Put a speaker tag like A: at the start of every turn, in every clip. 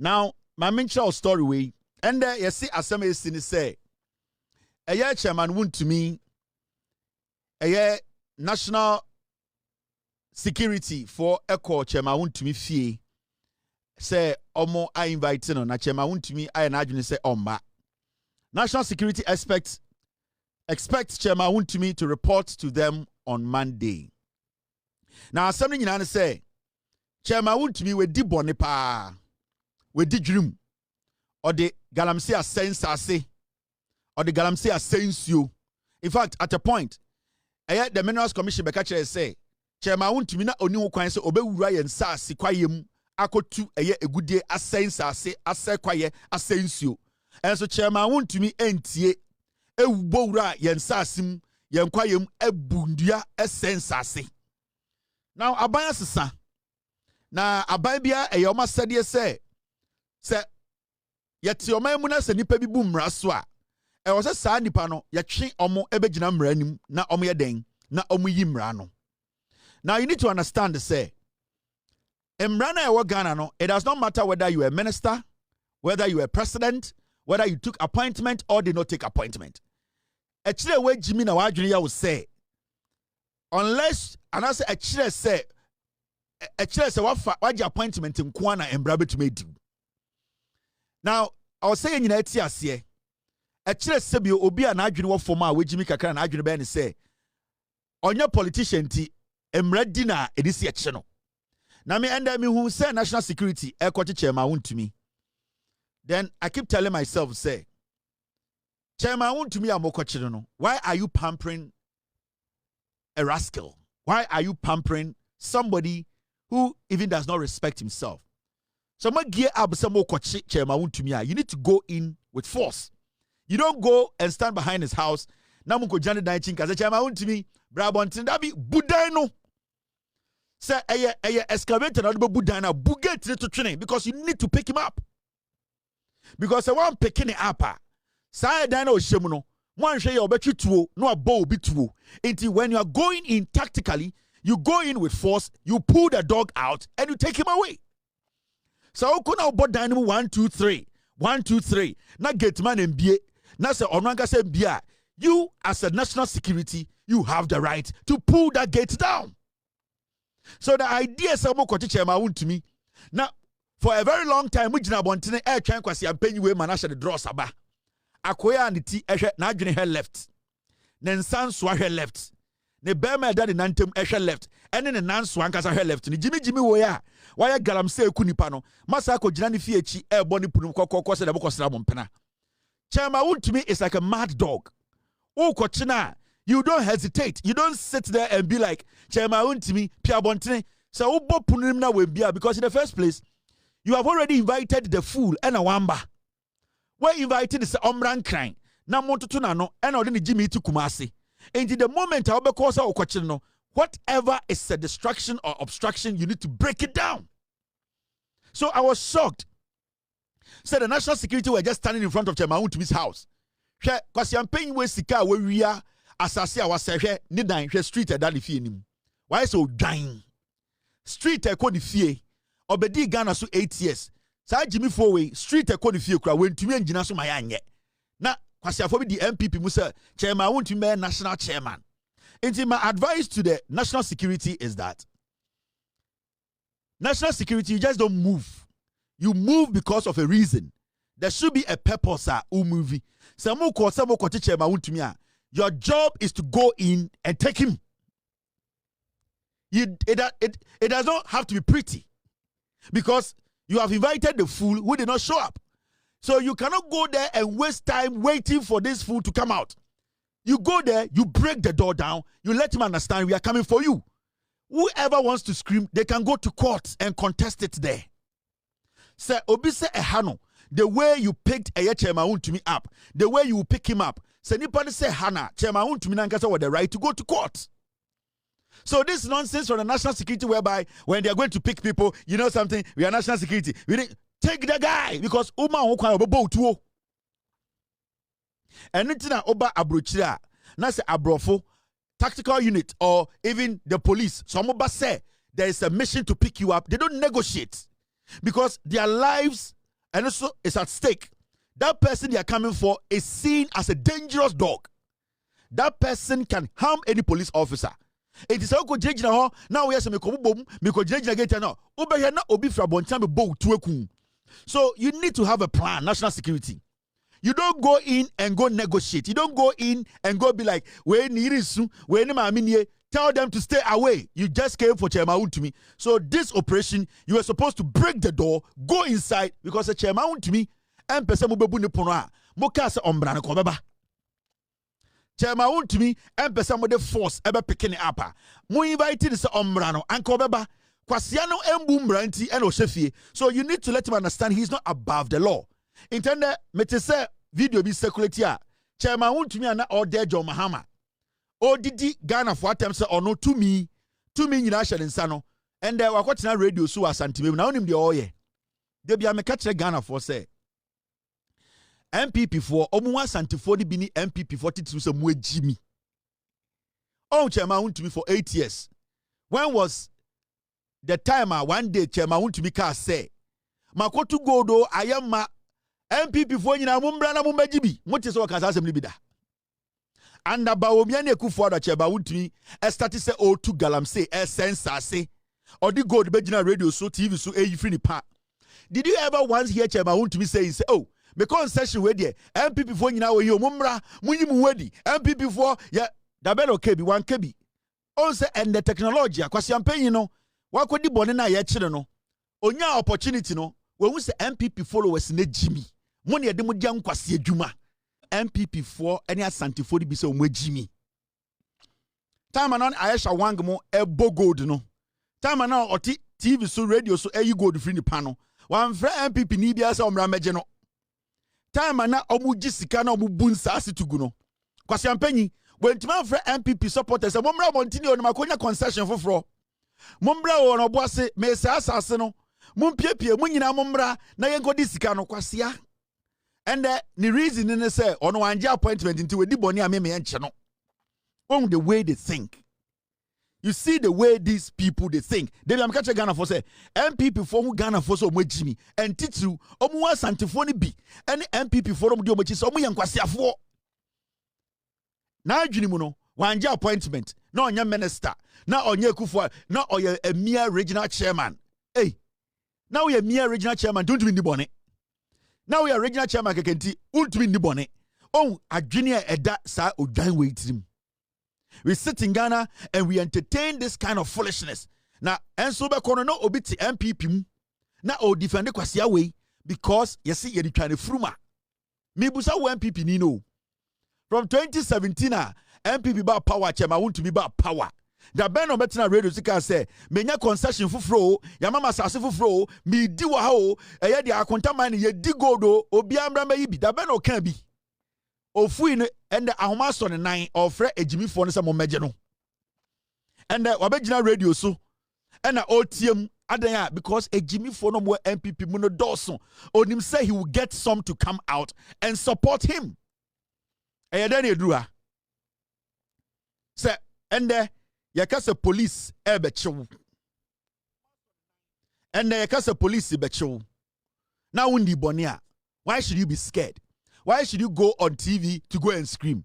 A: Now, my main story way, and you see, as some say, a year chairman Wontumi, a year national security for Echo chairman Wontumi fee, say, Omo, I invite no, na chairman Wontumi, I imagine say, Omba. National security expect chairman Wontumi to report to them on Monday. Now, something you know say, chairman Wontumi we di bone pa. We di dream or the Galamsey sense or the Galamsey sense you. In fact, at a point, the Minerals Commission Bekache say, Chairman Wontumi na oni kwan se obewura yen saase kwayem akotu a good day asense ase kwaye asense you. And so Chairman Wontumi entie ewubowura yen saasim yen kwayem ebundua esensase. Now abaya sesa na ababia eyoma sede say se yeti omamu na se nipa bi bu mmra so a e wo se saa nipa no ye twe omo ebegina mmra nim na omo ye den na omo yi mmra no. Now you need to understand say mmra na e wo Ghana no, it does not matter whether you are a minister, whether you are a president, whether you took appointment or did not take appointment. A chile we Jimmy na wadwene ya will say unless and I say a chile say what appointment in Kwana and Brabe to make. Now, I was saying in Etias, a chile sebio obi an adwene for ma we Jimmy Kakra and adwene ben say on your politician ti emred dinner edisi channel. Now me and me who say national security equity chairman Wontumi. Then I keep telling myself, say, Chairman Wontumi amokochiro no. Why are you pampering a rascal? Why are you pampering somebody who even does not respect himself? So my gear up some more Chairman Wontumi. You need to go in with force. You don't go and stand behind his house. Now munko jani daichin kaze Chairman Wontumi brabontin dabi budano. Say eye excavator na budana buget to training because you need to pick him up. Because I want picking it up. Say dano shemuno. One share your betri tuo no a bow be tuo. Until when you are going in tactically, you go in with force, you pull the dog out, and you take him away. So kuna obo dynamo 1 2 3. 1 2 3. Na get man and be na say onwanga say bia. You as a national security, you have the right to pull that gate down. So the idea is more Chairman Wontumi. Now, for a very long time, we jina bontine air train kwasi ampenyi we manasha the draw saba. Akoya and the tea na adwene her left. Nen san swa her left. Ne bema daddy nantem her left. And then the nan swan kasa her left. Ni Jimmy wo ya. Why Galamsey kunipa no. Masa ko jina ni fie chi air boni punu ko se de boko sra mompena. Chairman Wontumi is like a mad dog. Oh kochina. You don't hesitate. You don't sit there and be like, Chairman Wontumi, Pia Bontine. So, because in the first place, you have already invited the fool and a wamba. We're invited the Omran crying. Now, Montotunano, and already Jimmy to Kumasi. And in the moment, I'll be whatever is a distraction or obstruction, you need to break it down. So, I was shocked. So, the national security were just standing in front of Chairman Wontumi's house. Because I'm paying with Sika where we are. Asase a wasehwe ni dan hwe street e dali fie nim why so dan street e ko ni fie obedi Ghana so 8 years sa Jimmy Fowe street e ko ni fie kura wentumi angina so mayanye na kwasiafo bi di MPP mu say Chairman Wontumi be national chairman. Inti my advice to the national security is that national security, you just don't move. You move because of a reason. There should be a purpose movie. Your job is to go in and take him. It does not have to be pretty. Because you have invited the fool who did not show up. So you cannot go there and waste time waiting for this fool to come out. You go there, you break the door down, you let him understand we are coming for you. Whoever wants to scream, they can go to court and contest it there. Say, Obise Ehano, the way you picked a Chairman Wontumi up, the way you pick him up, say nipani say Hana, Chairman Wontumi nankasa with the right to go to court. So this nonsense from the national security whereby when they are going to pick people, you know something, we are national security. We didn't take the guy because Uma Okwa Obo tuo. And nitina Oba Abrochira, na say Abrofo, tactical unit or even the police. Some say there is a mission to pick you up. They don't negotiate because their lives and also it's at stake. That person they are coming for is seen as a dangerous dog. That person can harm any police officer. It is how go now we have some bom now. Obi fra bontam bo tueku. So you need to have a plan, national security. You don't go in and go negotiate. You don't go in and go be like, tell them to stay away. You just came for Chairman Wontumi. So this operation, you were supposed to break the door, go inside, because the Chairman Wontumi and person mubebu ne pono moka se ombra ne kobeba. Chairman Wontumi and person mo de force ebe picking up. Mo invite se ombra no and kobeba. Kwasiano embu mbranti and oshefie. So you need to let him understand he's not above the law. Intende mete se video bi circulate here. Chairman Wontumi ana order John Mahama. Odidi Ghana for attempts se ono to me nyina hye nsa no. And wakotena radio so asantime na onim de oye. De bia me catch Ghana for say MPP for omuwa santifo ni bi ni MPP for titiri se mu agimi. Oh, Chairman Wontumi for 8 years. When was the time one day Chairman Wontumi ka say makotu godo ayama MPP for nyina mumbra na mumbajibi mote so ka asem ni bi da. And Bawumia and Kennedy Chairman Wontumi started say o to Galamsey sensase or the gold begina radio so TV so e free ni pa. Did you ever once hear Chairman Wontumi say oh me concession we there MPP for nyina we yo mumbra munyi mu wedi MPP for ya da be no kebi one kebi on say and the technology akwasi ampanyi no wakodi bone na ye kire no onya opportunity no we hu say MPP followers na jimi mo ne de mo dia nkwase adwuma MPP for any asante for bi say o mo jimi time anon Aisha Wang mo ebo gold no time anon oti TV so radio so ayi gold free ni pa no wan fra MPP ni bia say omra meje no time na omu gisika na omu bunsa asitugu no kwase ampanyi wentima fra MPP supporters momra montini o no makonya concession foforo mombra o no boase me sa asase no mompiepie munyina mombra na yenkodi sika no kwasea and the reason in say ono wanje appointment into we di boni ameme enche no on the way they think. You see the way these people they think. They am catch Ghana for say MPP for who Ghana for so mo jimi and teach you omu santifoni bi any MPP for omu di omu chi so omu yankwasiafo. Na adwini mu no wanje appointment na onye minister na onye kufu na oye a mere regional chairman. Hey, now we are mere regional chairman don't win the bonnet. Now we are regional chairman kekenti ultimi ni bonnet. Oh, adwini eda sa odwan waitim. We sit in Ghana and we entertain this kind of foolishness. Now, and so back on no obiti MPP na o defend kwasi away because you see you're trying to fruma. Me busa wo MPP ni no. From 2017 MPP ba power Chairman Wontumi ba power. Da ben no betina radio sika say menya concession fufuro ya mama sase fufuro mi di wa ha o eye dia akonta man ye di godo obi amra ma yi bi da ben no kan bi. Ofui no and the ahoma so ne nan ofre ejimi fo no se mo meje no and wabegina radio so and na otiem adan because ejimi fo no mo MPP mu no doso onim say he will get some to come out and support him then edura say and yakase police bechew and yakase police bechew now undi bonia why should you be scared? Why should you go on TV to go and scream?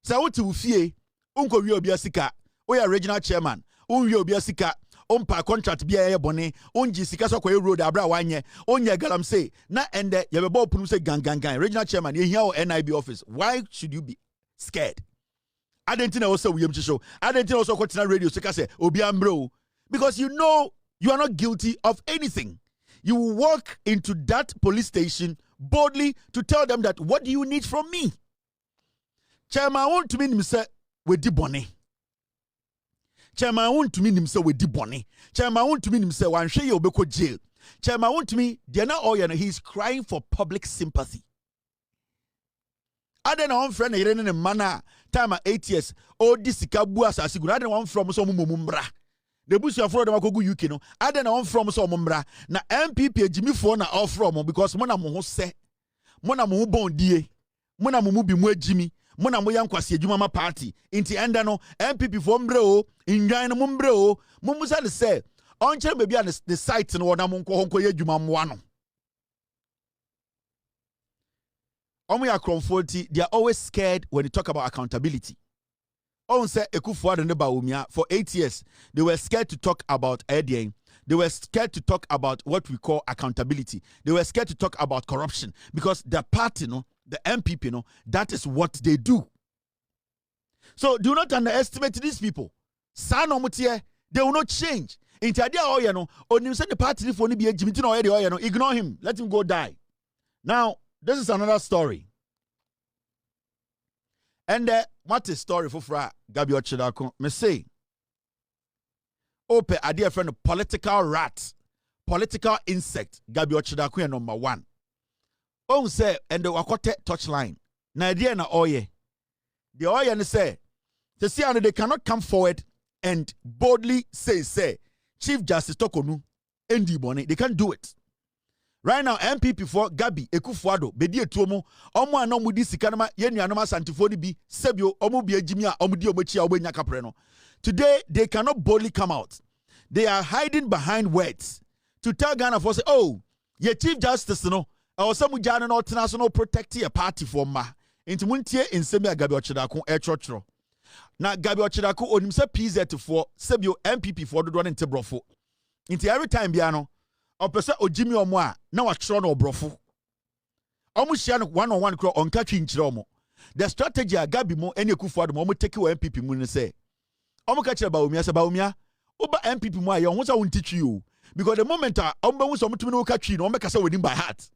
A: Say what you fear? Unko wi obi asika. Oya regional chairman. Unwi obi asika. Ompa contract bia ye bone. Onji sika so koye road abra wanye. Onye Galamsey. Na ende ye be bo punu say gang. Regional chairman. Ye here o NIB office. Why should you be scared? Adentina also William Chisho. Adentina also continue radio sika say obi ambro. Because you know you are not guilty of anything. You will walk into that police station boldly to tell them that what do you need from me? Chairman Wontumi nimse we di bone. Chairman Wontumi nimse we di bone. Chairman Wontumi nimse wanhwe ye obeko jail. Chairman Wontumi de na oye no he's crying for public sympathy. Ade na one friend na yere ne mana time 8 years o di sika bu asase gu. Ade na one from so mumbra. The bush of Florida go UK no. I don't know from so mumbra. Na MPP Jimmy for na all from because mona mo se. Mona mo bon die. Mona mo bi mu Jimmy. Mona mo yankwase adwuma ma party. Inti enda no MPP for mbre o. Indwan no mbre o. Mumusa de say. On chere baby the site no na mo nko honko ye adwuma mo ano. they are always scared when you talk about accountability. On say Ekufuado and Bawumia for 8 years, they were scared to talk about ADA. They were scared to talk about what we call accountability. They were scared to talk about corruption because the party, the MPP, that is what they do. So do not underestimate these people. They will not change. Into idea the party for ignore him. Let him go die. Now, this is another story. And what is story for Gabi Ochidako? Me say, ope a dear friend, political rat, political insect. Gabi Ochidako number one. On say and the wakote touchline. Na idea na oye. The oye and say, to see how they cannot come forward and boldly say, Chief Justice Tokonu, Endi Boni, they can't do it. Right now, MPP for Gabi, Ekufuado, Bedi Etuomo, Omo Anomudi Sikanama, Yeni Anoma Santifoni bi, Sebio, Omo Bia Jimia, Omudi Omochi Awenya Capreno. Today, they cannot boldly come out. They are hiding behind words to tell Ghana for say, oh, your Chief Justice, or some Ghana international protect your party for ma. Into Muntie in Semia Gabi Ochidako, Chotro. Na Gabi Ochidako, Onimsa PZ for Sebio MPP for the one in Tebrofo. Into every time, Biano. Or person o Jimmy or moi, now a tron or brofo. Almost one-on-one crow on catching Chiromo. The strategy a Gabi mo any Kufuado mo take you MPP mun say. Omo catch Bawumia, Oba MPP mo I won't teach you. Because the moment I almost to no catch you, no make us with him by heart.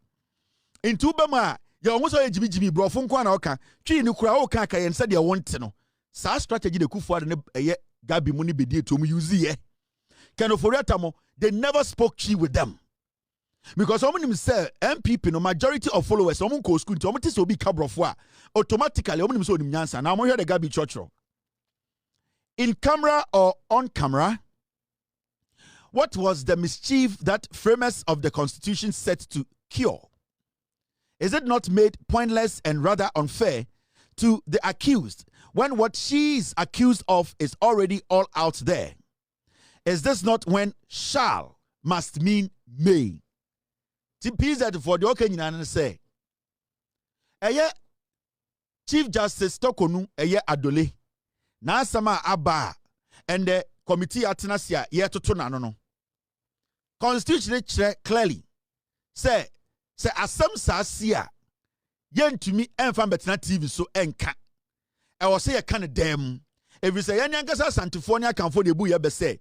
A: In Tubama, you almost a Jimmy brofun kwana oka, Chi no kra oka and said you want to know. Sa strategy the Kufuado Gabi money be dear to me use ye. They never spoke chi with them. Because someone say MPP, no majority of followers, someone go school, someone will be cabrofwa. Automatically, someone so nyansa. Now I'm here the Gabi Chotro. In camera or on camera, what was the mischief that framers of the Constitution set to cure? Is it not made pointless and rather unfair to the accused when what she is accused of is already all out there? Is this not when shall must mean may? TPZ for the Okenyina say, Chief Justice Tokonu Adole, na sama aba and the committee atinasia ye toto na no. Constitution clearly say asem sasia yentumi emfa betena TV so enka. E wo say ye kan dem. If you say yanyankasa santifo ne akanfo de bu ye be say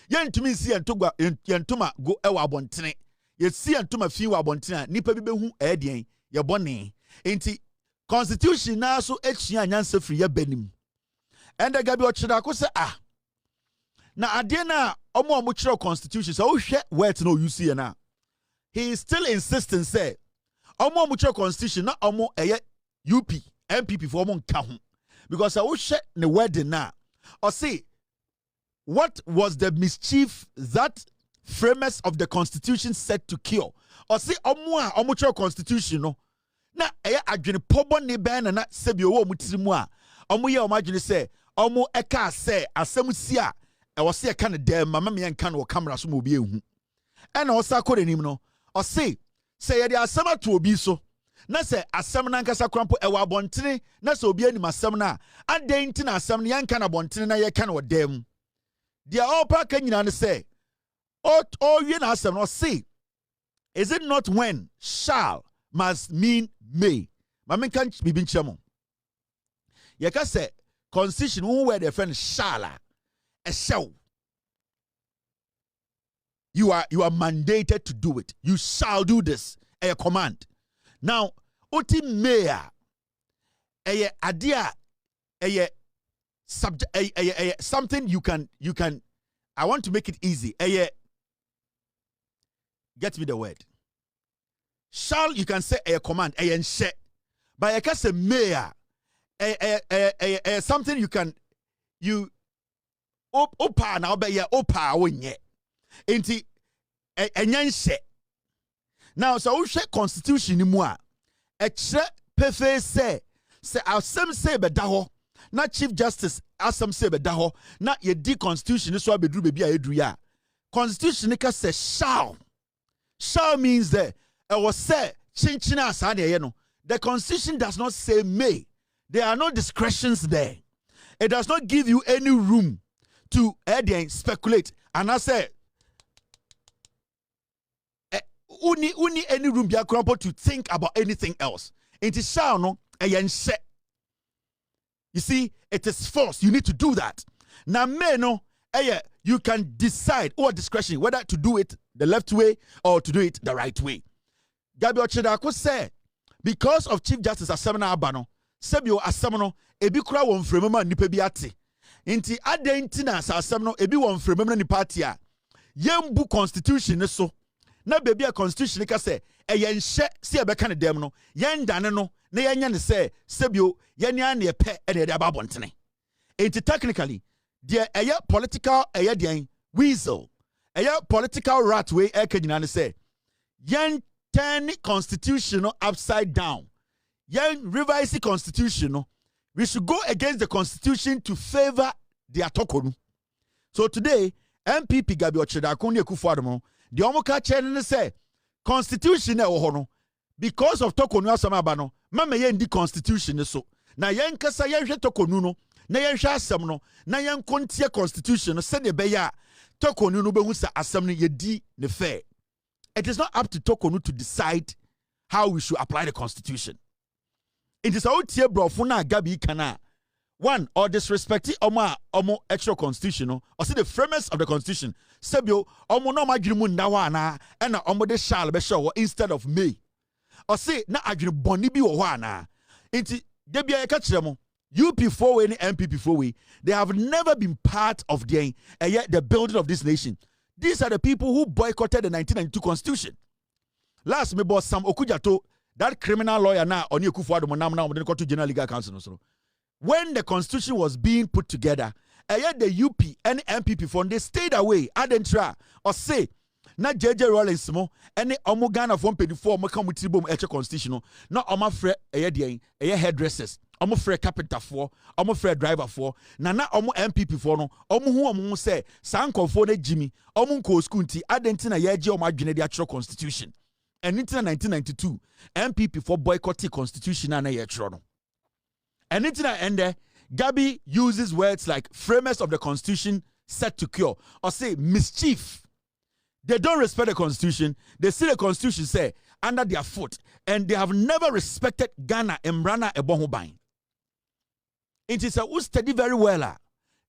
A: yentumi si yentuma go ewa abontene. Ye si yentuma fi wa abontene nipa bi behu edien ye bone. Enti constitution na so echia nyansa firi ye banim. And the Gabi Ochidako say na ade na omo kire constitution so hwe wet no you see na. He is still insisting say omo kire constitution na omo UP MPP for omo nka ho. Because I will share the word na. Or say what was the mischief that framers of the Constitution set to cure? Or say omo constitution no. Na adwene pobo ne ben na sebio wo mutirimu a omo ye omadwene say omo eka say asem sia e wo say eka ne dem mama me enka no camera so mo bi ehu. E na o sa korenim no. O say ye de asem ato obi so. Na say asem na nkasa krampo e wa abontene na say obi anim asem na aden ti na asem na yanka na abontene na ye ka na odem. Dia all pack nyina ne say o ye na asem no say is it not when shall must mean may? Mama kan bibi nchemo. Ye ka say constitution who were the friend shall a shall. You are mandated to do it. You shall do this. A command. Now, uti mayor a idea a subject a something you can I want to make it easy. Get me the word. Shall you can say a command a enshe. But I can say mayor a something you opa now be opa wonye. Enti enyanshe. Now so we share constitution ni mu a kire pefe say asem say be da ho na chief justice asem say be da ho na ye di constitution so abedru be bia edru ya constitution ka say shall means that I was say chinchina asa na ye no The Constitution does not say may. There are no discretions there. It does not give you any room to speculate. And I say, uni any room to think about anything else. It is shall no you see, it is forced. You need to do that. Now, you can decide or discretion whether to do it the left way or to do it the right way. Gabi Ochedako say, because of Chief Justice Asemna Abano, Sebio Asemno, ebi kura won fremema nipa bi ate. Inti adentina sa Asemno ebi won fremema ni party a. Yembu constitution so. Na baby a constitution ka say, yen hye se ebeka ne dem no, yen dane no, na yenya ne say, Sebio, yenya ne pe e de ababontene. Inti technically, there political weasel, political rat way ekanyina ne say, yen turn constitution upside down. Yen revise the constitution. We should go against the constitution to favor the atokonu. So today, MPP Gabi Ochedako ne Kufuadmo, the Omoka Chen say, constitution because of tokonu asamabano, mama yen di constitution so. Na yen kasa yen hwe tokonu no, na yen hwe asem no, na yen kontie constitution no se de beya tokonu no behu sa asem no yedi ne fair. It is not up to Tokonu to decide how we should apply the Constitution. It is out here, bro, for now, Gabi Kana. One, or disrespecting Omo extra constitutional, or see the framers of the Constitution. Sebio, Omo no majrimun nawana, and Omo de shall be show instead of me. Or say, na ajri bonibi or wana. Inti, Debia Kachemo, UP4 way and MPP4 way, they have never been part of the building of this nation. These are the people who boycotted the 1992 Constitution. Last, me boss Sam Okujato, that criminal lawyer now, on your Kufuado Monamna, when they go to General Legal Council. When the Constitution was being put together, the UP and MPP fund, they stayed away, adentra, or say, na JJ Rollins mo, and Omogana from 24, Makamutibum Echo Constitutional, not Oma Fre, hairdressers. Omo free carpenter for, omo free driver for, nana omo MPP for no, omo hu omo say, sankofo ne Jimmy, omo nko skunti, adentina yeje omo adwene de atro constitution. And in 1992, MPP for boycotting constitution na yetro no. And in ende, Gabi uses words like framers of the constitution set to cure, or say mischief. They don't respect the constitution. They see the constitution say under their foot, and they have never respected Ghana and Mrana Ebonhubain. It is a study very well.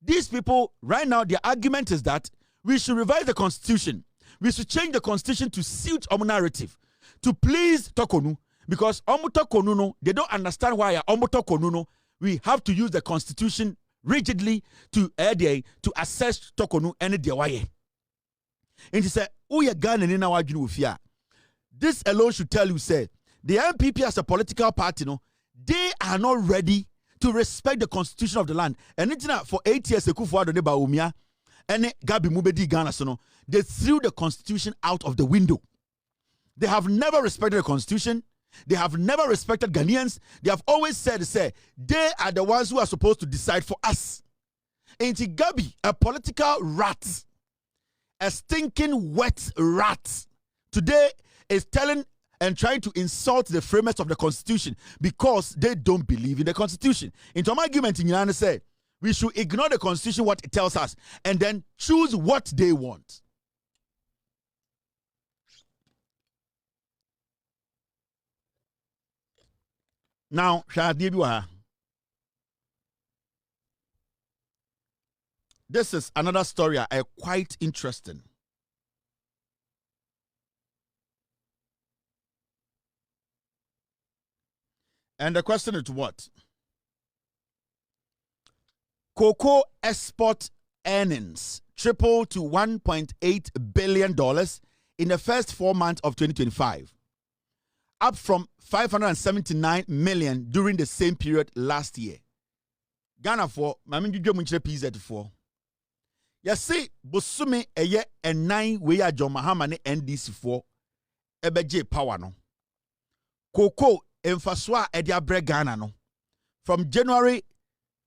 A: These people, right now, their argument is that we should revise the constitution. We should change the constitution to suit our narrative, to please Tokonu, because Tokonu no, they don't understand why Tokonu no, we have to use the constitution rigidly to assess Tokonu and the way. And he said, "Uya Ghana ni na wajinu ufia." This alone should tell you, say, the MPP as a political party, no, they are not ready to respect the constitution of the land. And it's not for 8 years, Ekufuado ne Bawumia and Gabi Mubedi Ghana, so no, they threw the constitution out of the window. They have never respected the constitution. They have never respected Ghanaians. They have always said, they are the ones who are supposed to decide for us. And Gabi, a political rat, a stinking wet rat, today is telling and trying to insult the framers of the Constitution because they don't believe in the Constitution. Into my argument in United say, we should ignore the Constitution, what it tells us, and then choose what they want. Now, this is another story quite interesting. And the question is what? Cocoa export earnings tripled to $1.8 billion in the first 4 months of 2025, up from $579 million during the same period last year. Ghana for Mami PZ for. Yasi Busumi eye and 9 we are John Mahama ne NDC for Ebeje power no. Cocoa Enfaswa edia bre Ghana no. From January,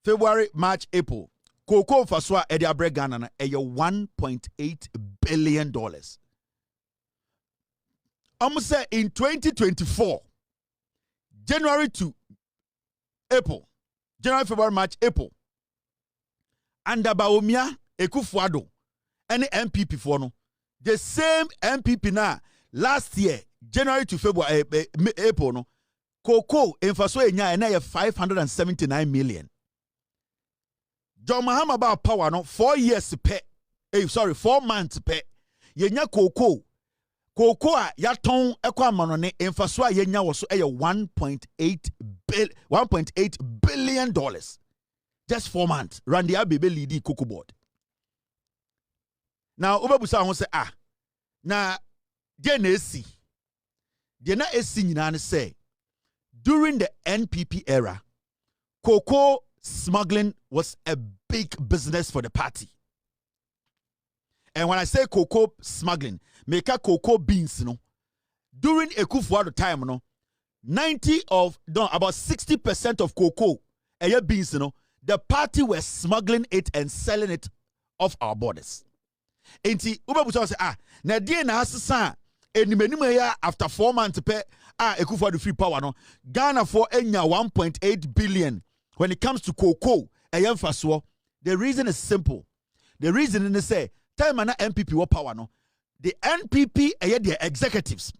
A: February, March, April, Cocoa Enfaswa edia bre Ghana no $1.8 billion. Almost say in 2024, January to April. January, February, March, April. Under Bawumia, Ekufuado, and MPP for no. The same MPP now, last year, January to February, April, no. Cocoa, in Faso, and 579 million. John Mahama about power, no, 4 years pay. 4 months pay. Yenya cocoa. Cocoa yaton ekwa manone emfaso a yenya woso 1.8 billion dollars. Just 4 months. Randy Abebe lead cocoa board. Now obebusa ho say na de na esi. De na esi nyina ne say during the NPP era, cocoa smuggling was a big business for the party. And when I say cocoa smuggling, make a cocoa beans, during a Kufuor time, about 60% of cocoa beans, the party were smuggling it and selling it off our borders. Enti ubebusa say na die na asesa enimenimu after 4 months pe Kufuor the free power no Ghana for enya 1.8 billion when it comes to cocoa faso. The reason is simple. The reason is say time na MPP what power no. The NPP their executives,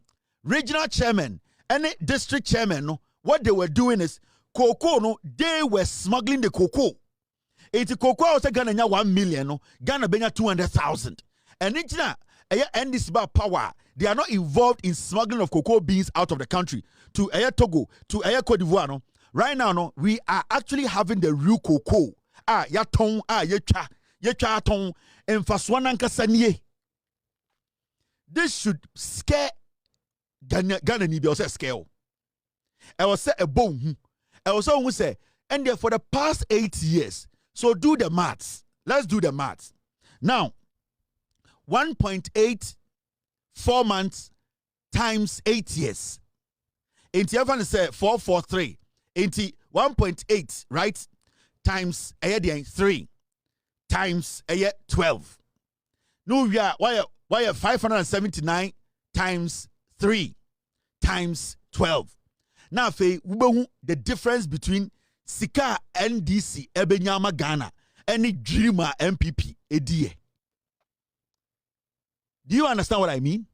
A: regional chairman, and district chairman, no, what they were doing is cocoa, no, they were smuggling the cocoa. It's cocoa was Ghana 1 million, no, Ghana benya 200,000. And it's not NDC power. They are not involved in smuggling of cocoa beans out of the country to Togo, to Cote d'Ivoire. No. Right now, no, we are actually having the real cocoa. Yaton, yecha ton, and faswananka sanye. This should scare Ghana need also scale. I was say a bone. I was someone who say, and there for the past 8 years. So do the maths. Let's do the maths. Now, 1.8 4 months times 8 years. Inti everyone say 443. Inti 1.8, right? Times 3 times 12. No, we are why 579 times 3 times 12. Now, the difference between Sika NDC Ebenyama Ghana and the Dreamer MPP EDA. Do you understand what I mean?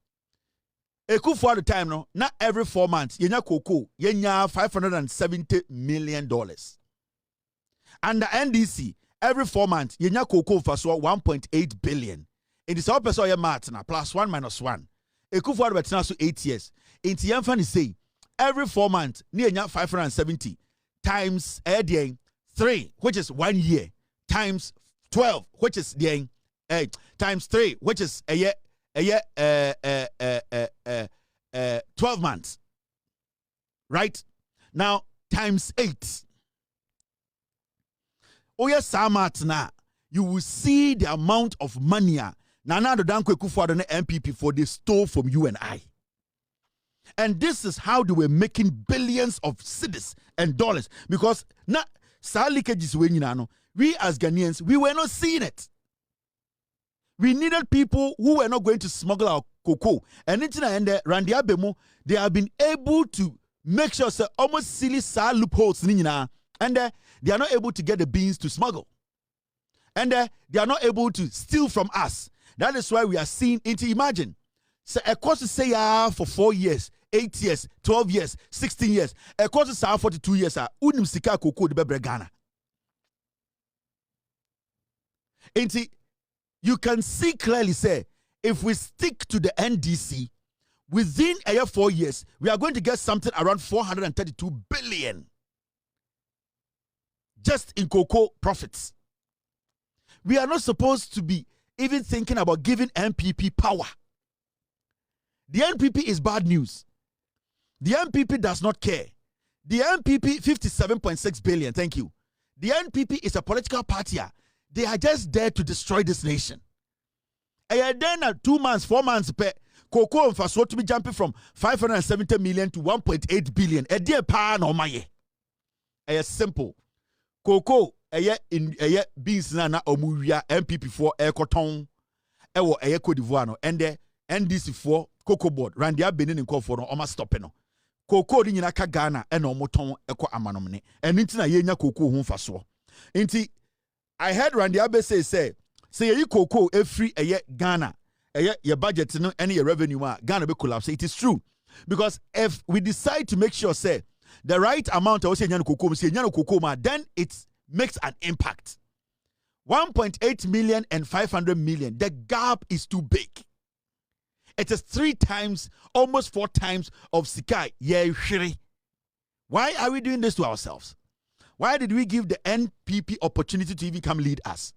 A: For the time, no, not every 4 months, yenya cocoa, yenya $570 million. And the NDC, every 4 months, yenya cocoa for 1.8 billion. It is all person math now, plus 1 minus 1. For the 8 years. In the say, every 4 months, yenya 570 times 3, which is 1 year, times 12, which is times 3, which is 12 months. Right? Now, times 8. Oh, yes, now, you will see the amount of money Nana Danko Kufuor and MPP for they stole from you and I. And this is how they were making billions of cedis and dollars. Because na leakages we as Ghanaians, we were not seeing it. We needed people who were not going to smuggle our cocoa. And in the Randy Abemo, they have been able to make sure almost silly loopholes. And they are not able to get the beans to smuggle. And they are not able to steal from us. That is why we are seeing into imagine. So a course to say for 4 years, 8 years, 12 years, 16 years. A course to say 42 years. Unim sika cocoa de bebre Ghana. You can see clearly, say, if we stick to the NDC, within 4 years, we are going to get something around 432 billion just in cocoa profits. We are not supposed to be even thinking about giving MPP power. The MPP is bad news. The MPP does not care. The MPP, 57.6 billion, thank you. The NPP is a political party. They are just there to destroy this nation. And then 2 months, 4 months, cocoa and Faso to be jumping from 570 million to 1.8 billion. A dear pan or my simple. Cocoa, beans na omuria MPP for air cotton, air Cote d'Ivoire, and the NDC for cocoa board. Randy Benin and call for no almost stopping. cocoa di nyina ka Ghana e no moton ekọ amanomne eno nti na yenya cocoa ho mfaso nti I heard Randy Abe say ye cocoa every eye Ghana your budget no any your revenue Ghana be collapse. It is true because if we decide to make sure say the right amount of cocoa then it makes an impact. 1.8 million and 500 million, the gap is too big. It is 3 times, almost 4 times of Sikai. Why are we doing this to ourselves? Why did we give the NPP opportunity to even come lead us?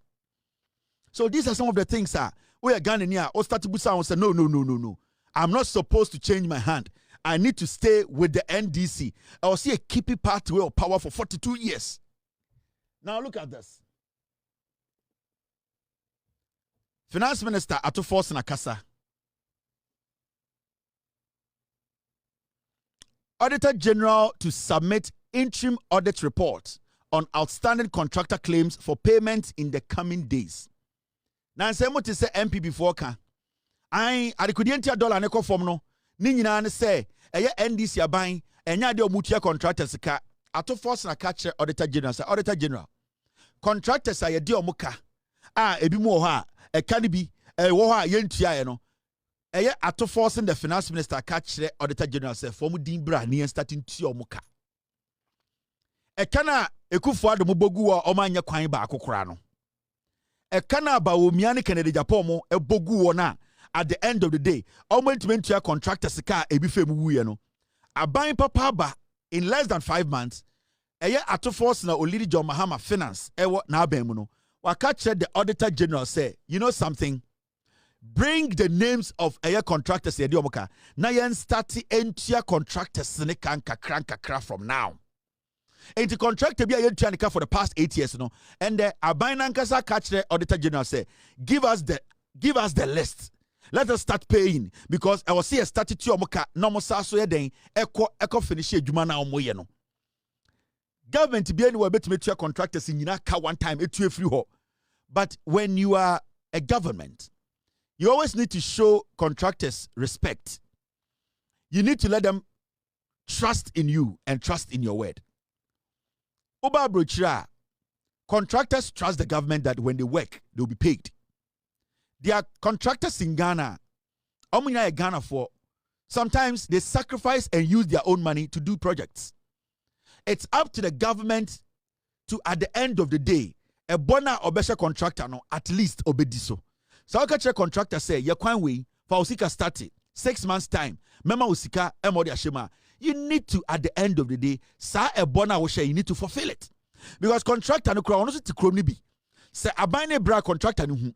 A: So these are some of the things we are Ghanaian or start to say no. I'm not supposed to change my hand. I need to stay with the NDC. I will see a keepy pathway of power for 42 years. Now look at this. Finance Minister Ato Force Nakasa. Auditor General to submit interim audit report on outstanding contractor claims for payment in the coming days. Now, I'm saying what to say MP before can. I adikudientia dollar neko form no. Ni nyina ne say eye NDC aban enya de omutua contractors ka Ato Force na catch Auditor General say Auditor General. Contractors are de omuka. Ebi mu ho a e kan bi wo ho a yentua ye no. Eye Ato Force the Finance Minister catch Auditor General say for mu din bra ne starting tua omuka. E kana Ekufuado mo bogu wo o manya kwan ba akokora no. E kana Bawumia and Kennedy Japan mo e bogu wo na at the end of the day almost to contractors car ebi fe mu wuye no. Aban papa ba in less than 5 months eye Ato Force na Olidi John Mahama Finance ewo na aban mu no. Waka check the Auditor General say, you know something? Bring the names of eye contractors ye di omuka. Na yen start entia contractors ne kan kakra from now. And the contractor be a for the past 8 years, no. And the Abainankasa catch the Auditor General say, give us the list. Let us start paying because I will see a statute omoka no mo sa so yeden eko finish adwuma na omoye no. Government be anywhere bet metua contractors nyina ka one time etu free ho. But when you are a government, you always need to show contractors respect. You need to let them trust in you and trust in your word. Oba Brochira, contractors trust the government that when they work, they'll be paid. There are contractors in Ghana. Omunya Ghana for sometimes they sacrifice and use their own money to do projects. It's up to the government to, at the end of the day, a bona obesha contractor no at least obediso. So I catch a contractor say, "Ye kwan we for usika started 6 months time. Mema usika emodi ashema." You need to, at the end of the day, sa a bona woshe, you need to fulfill it. Because contractor no crown to kroni bi. Say abane bra contractor no hu.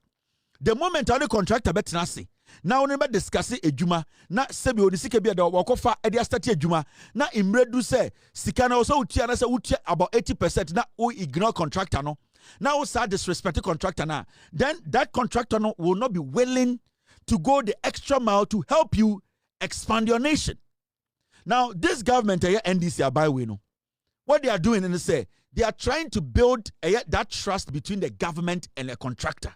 A: The moment any contractor betina say, now we never discuss it ejuma, na sebi oni sike bi da wakofa e dia start ejuma, na imredu say sika na also utia na say utia about 80% na we ignore contractor no. Now we start disrespecting contractor na. Then that contractor no will not be willing to go the extra mile to help you expand your nation. Now, this government, NDC, by way, no, what they are doing, and they say they are trying to build that trust between the government and a contractor.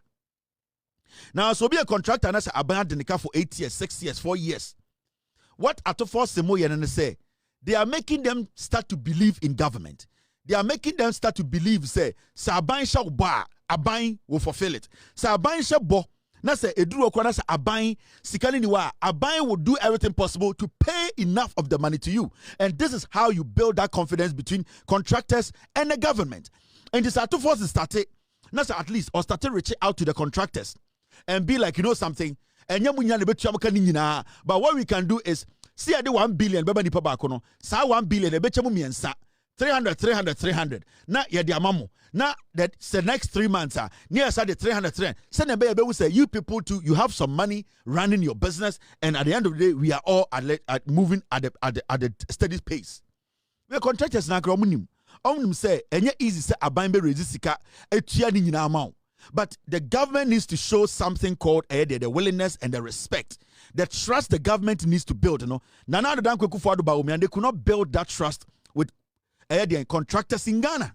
A: Now, so be a contractor, and I say, abandon the car for 8 years, 6 years, 4 years. What Ato Force Semoye and they say, they are making them start to believe in government. They are making them start to believe, say, Saban shall ba, Aban will fulfill it. Saban shall bo. Na say eduru okwana say aban sikani niwa aban will do everything possible to pay enough of the money to you, and this is how you build that confidence between contractors and the government. And this Ato Force started na say at least or started reaching out to the contractors and be like, you know something, and but what we can do is see I do 1 billion beba nipa ba kono sa 1 billion ebeche mu miensa 300 na ye dia mamo na that the next 3 months near side 300 send be say you people too, you have some money running your business, and at the end of the day we are all at moving at the steady pace. We contractors na kromunim say enye easy say aban be raise sika etua ni nyina amount, but the government needs to show something called the willingness and the respect, the trust the government needs to build. Nana the Danko Kufuado Bawumia, and they could not build that trust with the contractors in Ghana.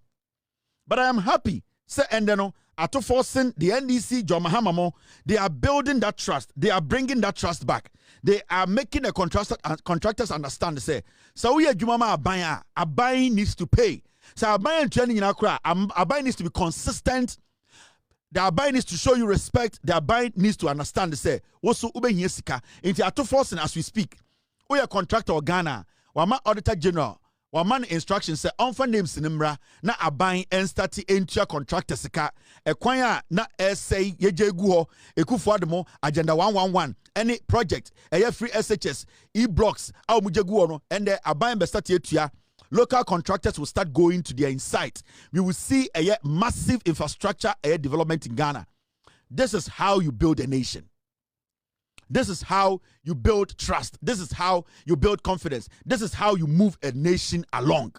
A: But I am happy. Say, and Ato forcing the NDC, John Mahamamo, they are building that trust. They are bringing that trust back. They are making the contractors understand. Say, so we are Jumama Abayin needs to pay. So Abayin training in Accra, Abayin needs to be consistent. The Abayin needs to show you respect. The Abayin needs to understand. Say, also ube hiesika. Into Ato forcing as we speak. We are contractor or Ghana. Wama auditor general. One instruction say onfa names nimra na aban en start entua contractor sika ekwanya na essay yejegu ho ekufu ademo agenda 111 any project free SHS e-blocks aw mujegu no and the aban be start etua local contractors will start going to their insight. We will see a massive infrastructure development in Ghana. This is how you build a nation. This is how you build trust. This is how you build confidence. This is how you move a nation along.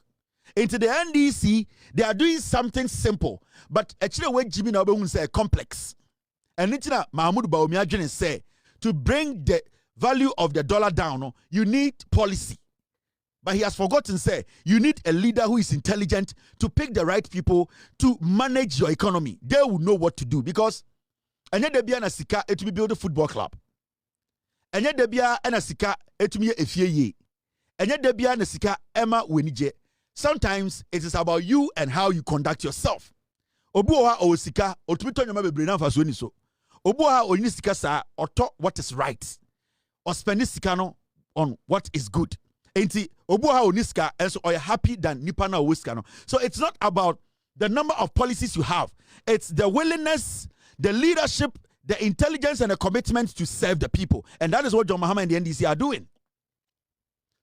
A: Into the NDC, they are doing something simple, but actually what Jimmy Nabe say complex. And it's Mahmoud Bawumia say to bring the value of the dollar down, you need policy. But he has forgotten say you need a leader who is intelligent to pick the right people to manage your economy. They will know what to do because and yet they be an sika it will build a football club. Enye debia na sika etumi efie ye. Enye debia na sika ema wenije. Sometimes it is about you and how you conduct yourself. Obuoha o sika otumi to nyoma bebre na faso ni so. Obuoha oni sika sa oto what is right. Or spend sika no on what is good. Enti obuoha oni sika enso oya happy than nipa na o sika no. So it's not about the number of policies you have. It's the willingness, the leadership, the intelligence and the commitment to serve the people. And that is what John Mahama and the NDC are doing.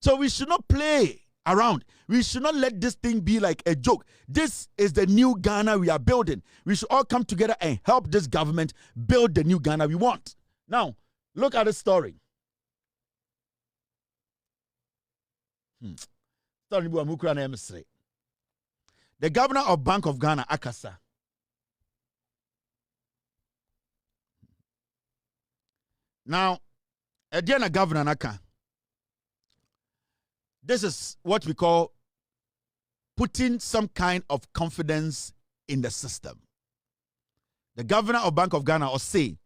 A: So we should not play around. We should not let this thing be like a joke. This is the new Ghana we are building. We should all come together and help this government build the new Ghana we want. Now, look at the story. The governor of Bank of Ghana, Akasa, now, Ediana Governor Naka, this is what we call putting some kind of confidence in the system. The governor of Bank of Ghana will say,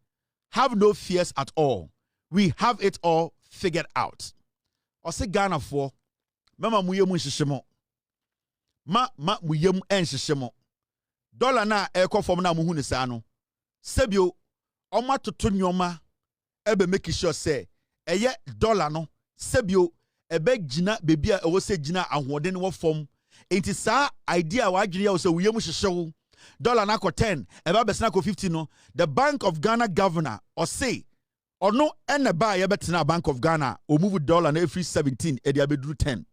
A: have no fears at all. We have it all figured out. Or say Ghana for Mama Muyemu Shishimo. Ma Muyemu en Shishimo. Dollar na eko from na muhunisano. Sebio, Oma tutunyoma. Ebe make sure say eye dollar no sebio ebe gina baby a wo se gina ahoden wo fom enti sa idea wa adwene ya wo se wo yem hyehyew dollar na ko 10 ebe besna ko 50 no the Bank of Ghana governor or say ono ene ba ye betena Bank of Ghana o move dollar na every 17 e dia beduru 10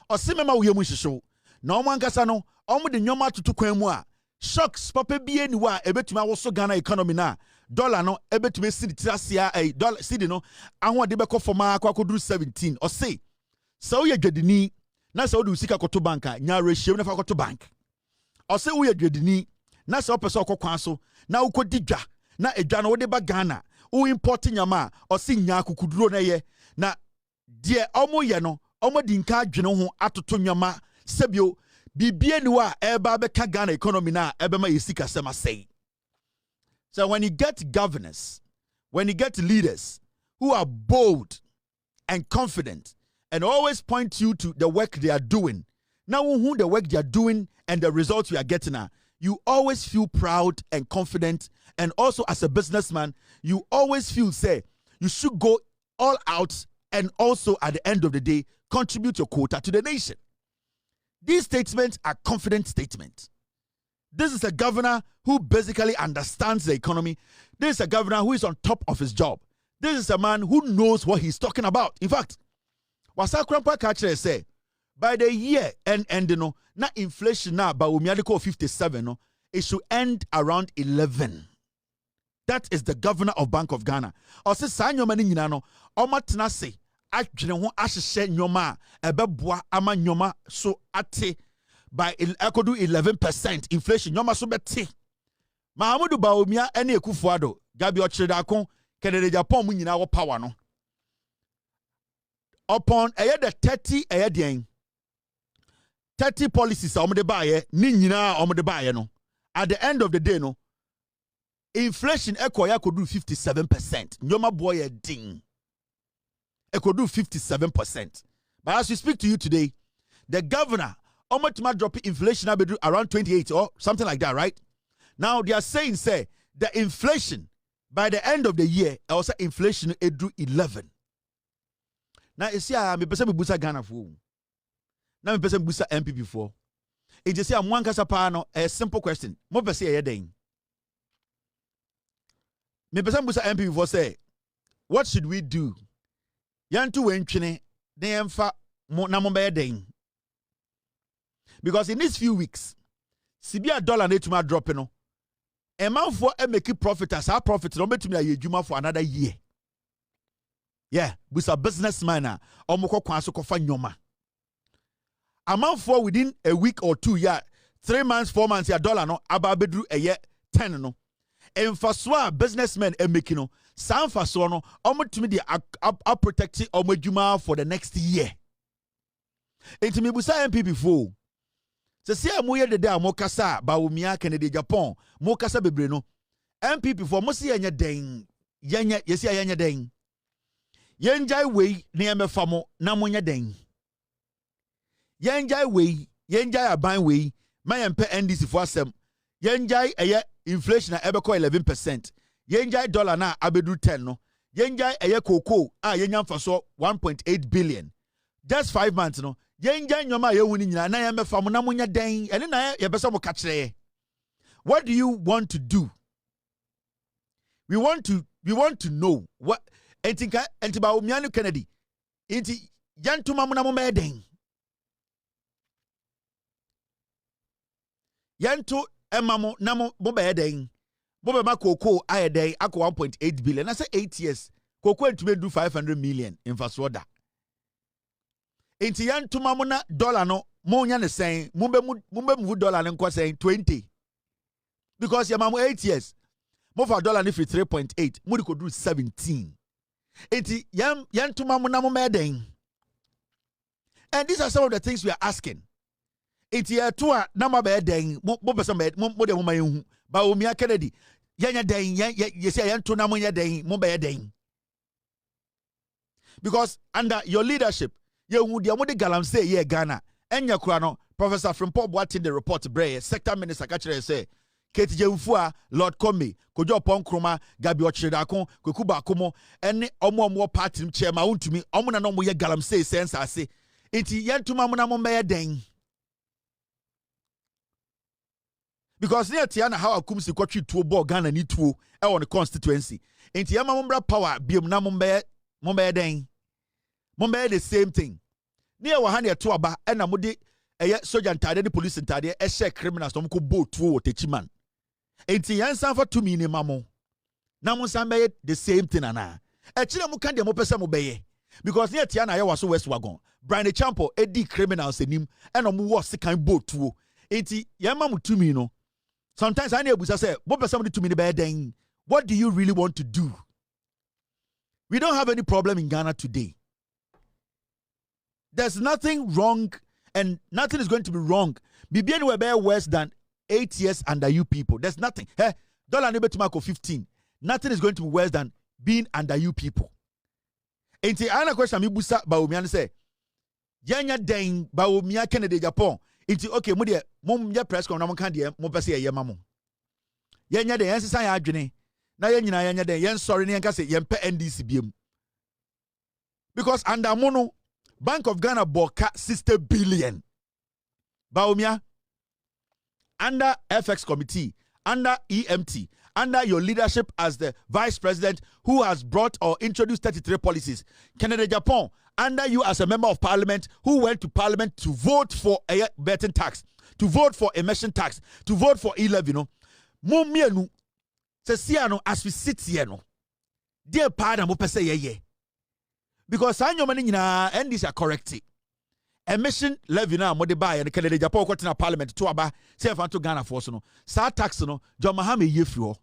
A: o se mema wo yem hyehyew na omo ankasa no omo de nyoma tutu kwan mu a shocks papa bie ni wa ebetuma wo so Ghana economy na dollar no ebetuma sidi trasia dollar sidi no ahode be ko foma akwaduru 17 or say so ye dwadini na so do sika koto banka nya ratio na fa koto bank or say wo ye dwadini na so pese okokwan so na ukodi dwa na edwa no wode ba Ghana wo import nyama or say nya akukuduro na ye na de omo ye no omo di nka adwene ho atoto nyama sebio bibie ni wa eba beka Ghana economy na ebema yesika sema say. So when you get governors, when you get leaders who are bold and confident and always point you to the work they are doing, now who the work they are doing and the results you are getting at, you always feel proud and confident. And also as a businessman, you always feel, say, you should go all out and also at the end of the day, contribute your quota to the nation. These statements are confident statements. This is a governor who basically understands the economy. This is a governor who is on top of his job. This is a man who knows what he's talking about. In fact, Wasakrampa Kachere say, by the year end no, na inflation na Bawumia 57 no, it should end around 11. That is the governor of Bank of Ghana. Or say sanyo mani nyina no, omatena se adwene ho ahyehye nyoma ebeboa ama nyoma so ate by ekodu 11% inflation nyoma so beti. Mahamudu Bawumia ene Ekufuado Gabi Ochredakon Kennedy Japan mu nyina wo power no. Upon the 30 policies omde baye ni nyina omde baye no. At the end of the day no, inflation ekoya could do 57%. Nyoma boy a ding. It could do 57%. But as we speak to you today, the governor almost drop inflation around 28 or something like that, right? Now they are saying, say, the inflation by the end of the year, also inflation it do 11. Now you see, me person busa Ghana for. Now me person busa MP before. It just say I'm one kasapano. A simple question. Mo person ye den. Me person busa MP before say, what should we do? Yantu wentwene na yemfa na mo be den. Because in these few weeks, Sibia dollar na tuma drop no. A man for a make profit as our profit no betumi aye adwuma for another year. Yeah, with a businessman or moko kwanso kofa nyoma. A man for within a week or 2 years, 3 months, 4 months, ya dollar no aba bedru a year 10 no. En faswa businessmen e make no, san faswa no, omo tumi di a protect omo adwuma for the next year. Enti me busa MP before. Se si amoye de da mo kasa Bawumia and Kennedy Japan, mo kasa bebre no. MP before mo si enya den, yesi enya den. Yenjai we ne emefa mo na mo nya den. Yenjai we, yenjai aban we, ma yempe NDC for asem. Yenjai eye inflation na ebeko 11%. Yenjai dollar na abedu 10 no. Yenjai eye cocoa yenya mfaso 1.8 billion. Just 5 months no. Yenjai nyoma ye wuni nyina na yemefa mo na mo nya den. Ene na yebesa mo kachire. What do you want to do? We want to know what Entinka Bawumia and Kennedy. Inti yantuma mo na mo meden. Yanto emamo na mo beden. Bobe ma cocoa aye day ako 1.8 billion. I say 8 years. Cocoa to do 500 million in Faswoda. Inti yantuma mo na dollar no mo nya ne sen mumbe move dollar nko sen 20. Because ya mamo 8 years. Mo for dollar ni 3.8. Mo could do 17. Eti yantuma mo na mo meden. And these are some of the things we are asking. Eti etua na ma beden mo person mo de mo mayehu Bawumia Kennedy yanya den yesi yantu na mo nya den mo beden. Because under your leadership yehu de mo de Galamsey ye Ghana enya kura no Professor Frimpong Boateng the report bre sector minister ka kire say Keti Jemfua, Lord Komi, Kojo Ponkroma, Gabi Ochredakon, Kukuba Komo, and Omo party chairman Wontumi, Omuna no moye Galamsey sense I say. Iti yentuma muna mo meye den. Because near Tiana how akumsi kwatri tuo bo Ghana ni tuo on the constituency. Iti yama mumbra power biom na mo meye den. Mo meye the same thing. Near wahane to aba ena mode eye soldier ntade ni police ntade e share criminals no mo ko bo tuo techiman. Enti yansan for 2 minimum. Na mo san be the same thing ana. E kire mo kan de mo pese mo beye. Because near Tiana ya waso West Wagon. Brian Champo edi criminals enim e no mo wo sekan boat tuo. Enti yama mo 2 no. Sometimes I need to say, what person to me the what do you really want to do? We don't have any problem in Ghana today. There's nothing wrong, and nothing is going to be wrong. Bibian will bear worse than 8 years under you people. There's nothing. Hey, dollar neighbor to mark 15. Nothing is going to be worse than being under you people. And the other question me busa Bawumia say, Yanya den Bawumia Kennedy Japan. It's okay, Mudia, Mum ya press con Namancandia, Mopasi, Yamamu. Yanya de Yansai Adjuni. Na yanya de Yan sorry, Yankasi, Yampe NDCBM. Because under Mono, Bank of Ghana Boka 60 billion. Bawumia, under FX committee, under EMT, under your leadership as the vice president who has brought or introduced 33 policies, Canada, Japan, under you as a member of parliament who went to parliament to vote for a betting tax, to vote for emission tax, to vote for e-levy, you know, Mumienu, Sesiano, as we sit here, no, dear pardon, mo pese ye. Because I know money and these are correct. Emission levy na mo de buy and Canada, Japan, go to parliament to aba, say if to Ghana force no, sa tax no, John Mahame ye fio.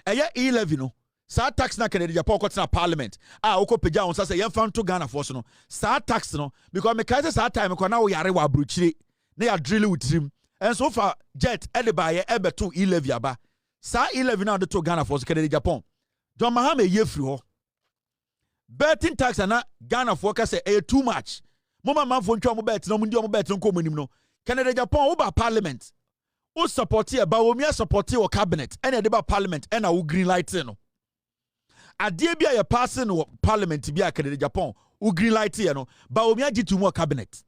A: E-levy no. Sa tax na Kennedy Japan ko na parliament oko peja on say yem fan to Ghana for so no sa tax no because me kai say sa time ko na wo yare wa abruchire na ya drill with him and so far jet e de buy e beto e-levy aba Sa 11 now the to Ghana for Kennedy Japan. John Mahama ye free ho. Betting tax na Ghana for ka say too much. Mama man for ntwa mo bet no mundi mo bet no ko monim no. Kennedy Japan wo ba parliament. Wo support here Bawumia support your cabinet. And e ba parliament and wo green light no. Ade bia ye passing no parliament bia Kennedy Japan wo green light here no. Bawumia gitu mo cabinet.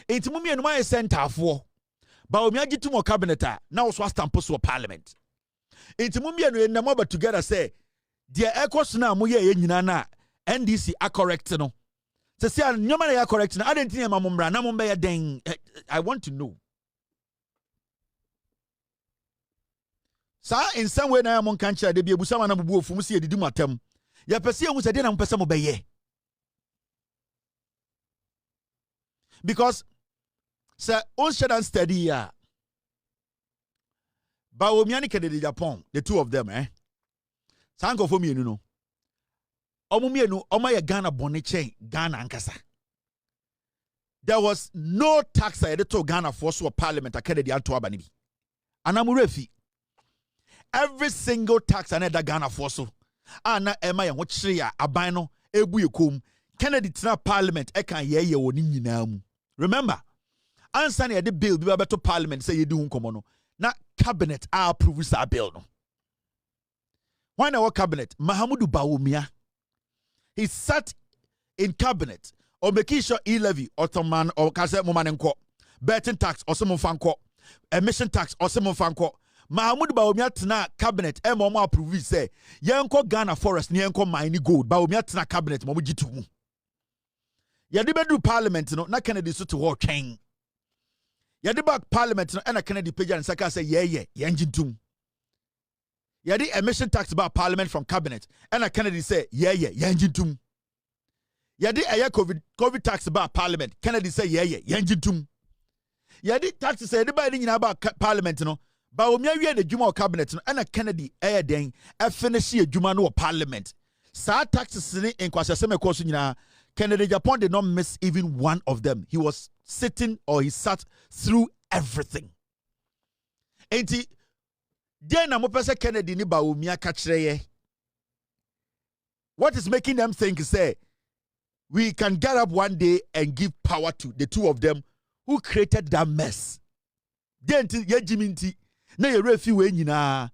A: Enti mo me no ma center for. Bawumia gitu mo cabinet a na wo so stamp so parliament. Enti mo me no na mo ba together say dia ekos na mo ye nyina na NDC are correct no. Se say nyoma na ya correct na adenti ma mo mra na mo be ya den. I want to know. Sa in some way na mo kan kira de bi ebusa ma na bubu ofum se edidi matam. Ya pese ehun se de na mo pese mo be ye. Because say on share study ya. Bawumia and Kennedy Japan, the two of them Sanko for me no. Omumienu omaye Ghana boni chain Ghana ankasa. There was no tax I to Ghana for so parliament a Kennedy Alto Abanibi. Anamurefi. Every single tax another Ghana for so. Ana ema ya wochria abano ebu yekum. Kennedy tina parliament e kan ye woni nyina mu. Remember, answer na the bill be to parliament say ye di hunkomo no. Na cabinet approve sa bill no. When our cabinet Mahamudu Bawumia, he sat in cabinet or making sure e-levy Ottoman or Kase Momanenko, betting tax or some fanko, emission tax or some fanko. Mahamudu Bawumia tina cabinet momo approve say yenko Ghana forest yenko mine gold Bawumia tina cabinet momo jitu. Yadi bedu parliament no na Kennedy so to war chain. Yadi back parliament no na Kennedy page and saka say yeah yenjitum. Yadi emission tax about parliament from cabinet and Kennedy say yeah yenjitum. Yadi COVID tax about parliament Kennedy say yeah yenjitum. Yadi tax say anybody nyina about parliament no Bawumia wie the juma cabinet no and Kennedy den finish ye juma no parliament. Sa taxes ni in kwasaseme koso nyina Kennedy Japan did not miss even one of them. He was sitting or he sat through everything. Enti den na mo pese Kennedy ni Bawumia ka kireye. What is making them think say we can get up one day and give power to the two of them who created that mess? Den ti ye jiminti na ye refi we nyina.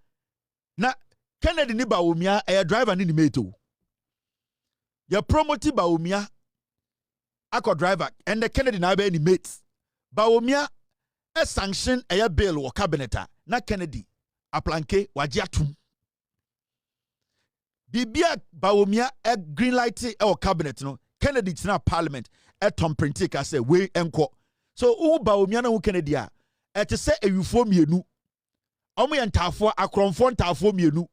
A: Na Kennedy ni Bawumia driver ni meto. You promote Bawumia ako driver and the Kennedy na be any mates. Bawumia sanction a bill or cabinet na Kennedy aplanke wajiatum. Bibia Bawumia green light or cabinet no Kennedy tina parliament Tom Printika say we enko. So Bawumia na Kennedy a to say a ewufo mienu. Omo yentafo akronfo ntafo mienu.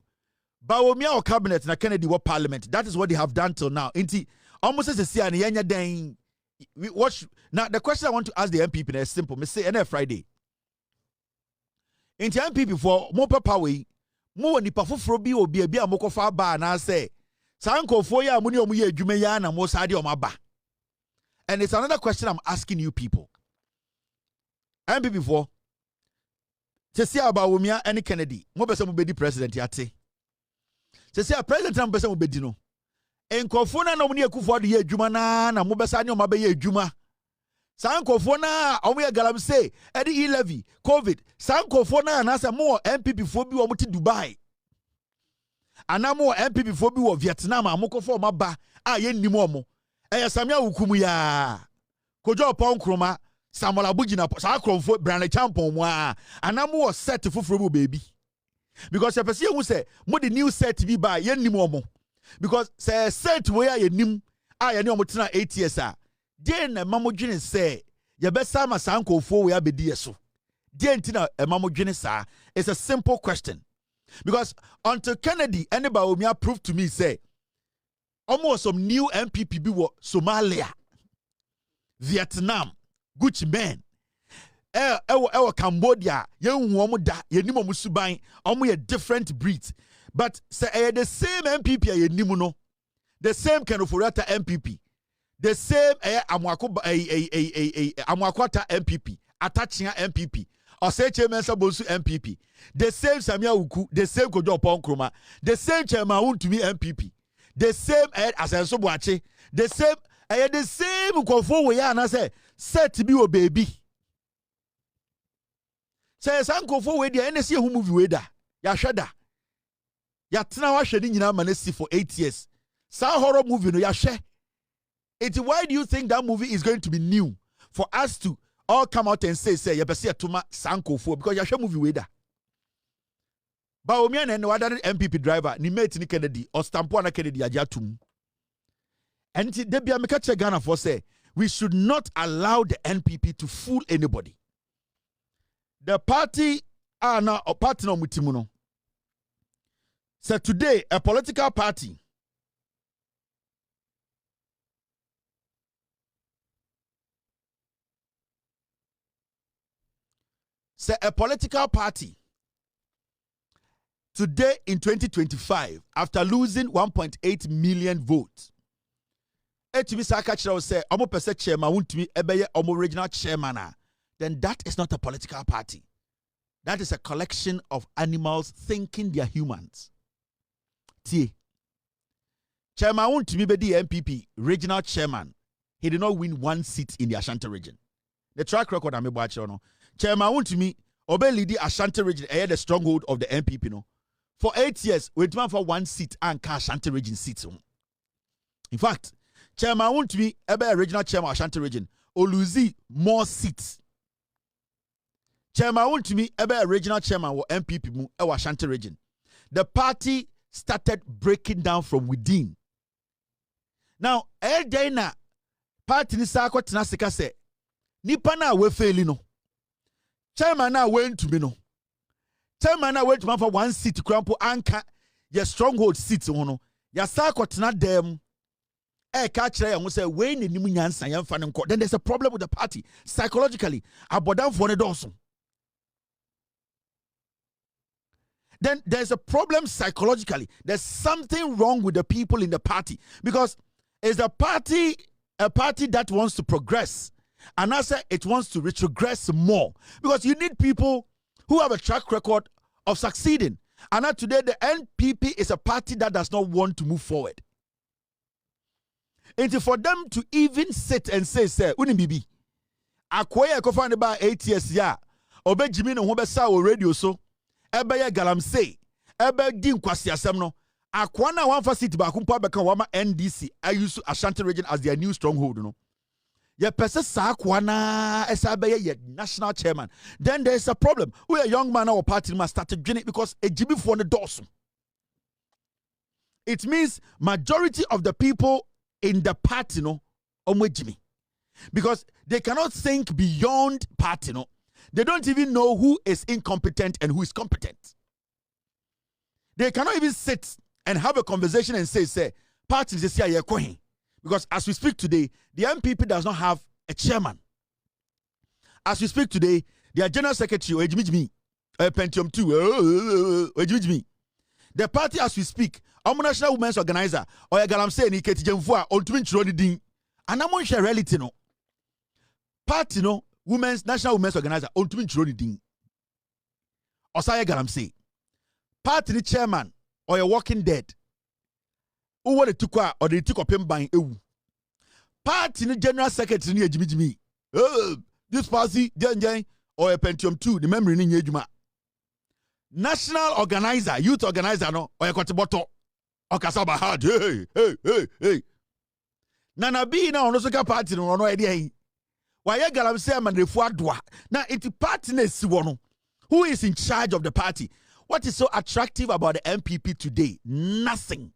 A: Bawumia or cabinet na Kennedy wa parliament. That is what they have done till now. Inti almost as a see and yenya den. Watch now. The question I want to ask the MPP is simple. Me say any Friday. Inti MPP for more power way. More nipa foforo bi obi a mokofa ba na say. Sankofo ya muni omu ye adwuma ya na mo sade omaba. And it's another question I'm asking you people. MPP for. Say about Bawumia and Kennedy. Mo be say mo be di president yate. Say president am pese mo bedi no enkofo na no mo ne akufo de ye adwuma na mo besa ne o ma be ye adwuma sankofo na o mo ye galamsey e de e-levy covid sankofo na say mo MPP fo bi o mo ti Dubai ana mo MPP fo bi wo Vietnam amokofo ma ba a ye nnim o mo e samia hukumu ya kojo pon kroma samola bugina sa kromfo brand champon mo ana mo set foforo bo baby. Because if you say mo the new set be by ye nim omo because say set we ye nim a ye ne omo tena 8 years a den na mamo dwene say ye be sama sankofo we abedi yeso den tina mamo dwene sa. It's a simple question because until Kennedy and Bawumia proved to me say almost some new MPP be wo Somalia, Vietnam, Gucci men Cambodia, suban, a different breed. But say the same MPP nimuno, the same kind of MPP, the same Amwakwata MPP, attaching MPP, Or say Chairman Sabosu MPP. The same Samia Uku, the same Kojo Ponkroma, the same Chairman Wontumi MPP, the same Ed Asenso Boache, the same Ukofo we and I say to be a baby. Say Sanko for we the NSC who movie we da. Ya shada. Ya tina wa shedi nyina manesi for 8 years. Sa horror movie no ya share. Why do you think that movie is going to be new for us to all come out and say you better tuma Sanko for because ya share movie we da. Bawumia and Kennedy MPP driver ni mate ni Kennedy or stampo na Kennedy ajatum. And they be a mekache Ghana for say we should not allow the NPP to fool anybody. The party are now a partner mutimuno. So today a political party today in 2025 after losing 1.8 million votes. Etimi Saka Chira say omo pese chairman Wontumi ebeye omo regional chairman, then that is not a political party. That is a collection of animals thinking they are humans. Tie. Chairman Wontumi be the MPP regional chairman. He did not win 1 seat in the Ashanti region. The track record I'm about you know. Chairman Wontumi obe lead the Ashanti region ahead the stronghold of the MPP no. For 8 years, we went for 1 seat and Ashanti region seats. In fact, Chairman Wontumi ebe regional chairman Ashanti region oluzi more seats. Chairman Wontumi ebe regional chairman or MPP mu e Ashanti region. The party started breaking down from within. Now, day na party ni sa kwatena sika se nipa na we faili no. Chairman na Wontumi no. Chairman na Wontumi for 1 seat krampo anka your stronghold seats no. Ya sa kwatena dem catch and say when the then there's a problem with the party psychologically. Then there's a problem psychologically. There's something wrong with the people in the party because it's a party that wants to progress, and I say it wants to retrogress more because you need people who have a track record of succeeding. And now today the NPP is a party that does not want to move forward. And for them to even sit and say, Unibibi, Akwaya kofan about 8 years, ya, Obe Jimmy no Hobesa or radio so, Ebe Galamsey, Ebe Din Kwasiasemno, Akwana one for city Bakumpa Bekawama NDC, I used Ashanti region as their new stronghold, no. Ye pese sa Akwana Esabe ye national chairman. Then there's a problem. We a young man or party must start to join it because a Jimmy for the doors. It means majority of the people in the party no Jimmy. Because they cannot think beyond party no. They don't even know who is incompetent and who is competent. They cannot even sit and have a conversation and say party is here going. Because as we speak today, the MPP does not have a chairman. As we speak today, their general secretary Jimmy Pentium 2 Jimmy. The party as we speak, our national women's organizer or Galamsey ni Keti Jemfua Wontumi nchiro ni din. Anamon share reality no. Party no national women's organizer Wontumi nchiro ni din. Osaya Galamsey. Party ni chairman or a walking dead. Uwa de tukwa or de tukopem ban ewu. Party ni general secretary ni Jimmy. This party jen or a Pentium 2 the memory ni ejuma. National organizer, youth organizer no or a kwatiboto. Okasaba hard. Hey. Nana bi na ono soka party no ono ede yi. Why Galamsey man refu adwa. Na it party na si wono. Who is in charge of the party? What is so attractive about the MPP today? Nothing.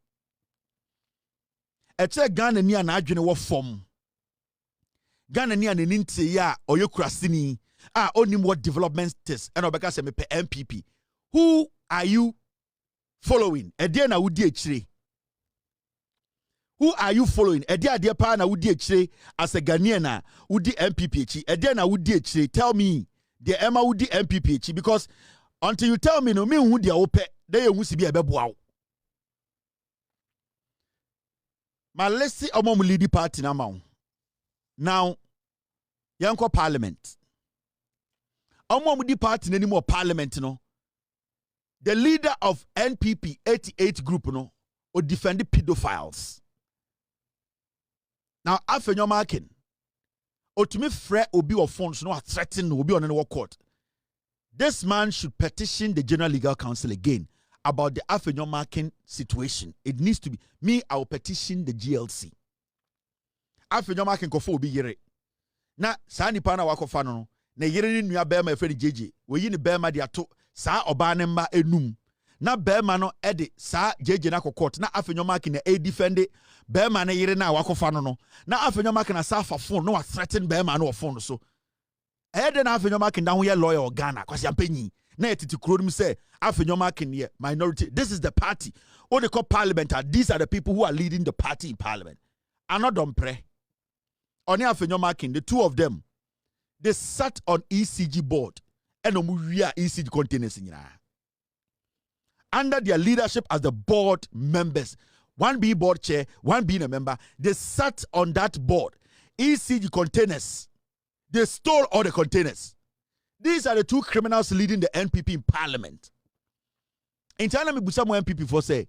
A: Eche Ghana ni ana adwene wo form. Ghana ni ana ninte ya oyekurasini. Onim what development is. And obeka se me pe MPP. Who are you following? Ede na wudi echire. Who are you following? Ede pa na wudi echire as a Ghanaian na wudi MPP echi. Ede na wudi echire. Tell me the Emma wudi MPP echi because until you tell me no me who dia ope dey ehun si bi ebeboa. My let's see among leading party now. Now, Yanko Parliament. Di party anymore parliament no. The leader of NPP 88 group no or defend the pedophiles. Now after your marking, or to me frere obi of phones no threaten obi on any court. This man should petition the General Legal Council again about the Afenyo marking situation. It needs to be me. I will petition the GLC. Afenyo marking kofo obi yere. Na sa nipa na wakofa no na yere ni nua bema efre JJ. We yi ni bema de ato sa oba ne mma enum. Na bema no e de sa JJ na court na Afenyo marking na e defend bema na yere na wakofa no. Na Afenyo marking na sa fa phone no threaten bema no phone so. Eden Afenyo marking down here lawyer or Ghana kwasi ampenyi. Na etiti kuro nim say Afenyo marking here minority. This is the party. What they call parliament. These are the people who are leading the party in parliament. I'm not done pray. On Afenyo marking, the two of them, they sat on ECG board and omuria ECG containers in under their leadership as the board members. One being board chair, one being a member. They sat on that board. ECG containers. They stole all the containers. These are the two criminals leading the NPP in parliament. In China, me busa mo NPP for say,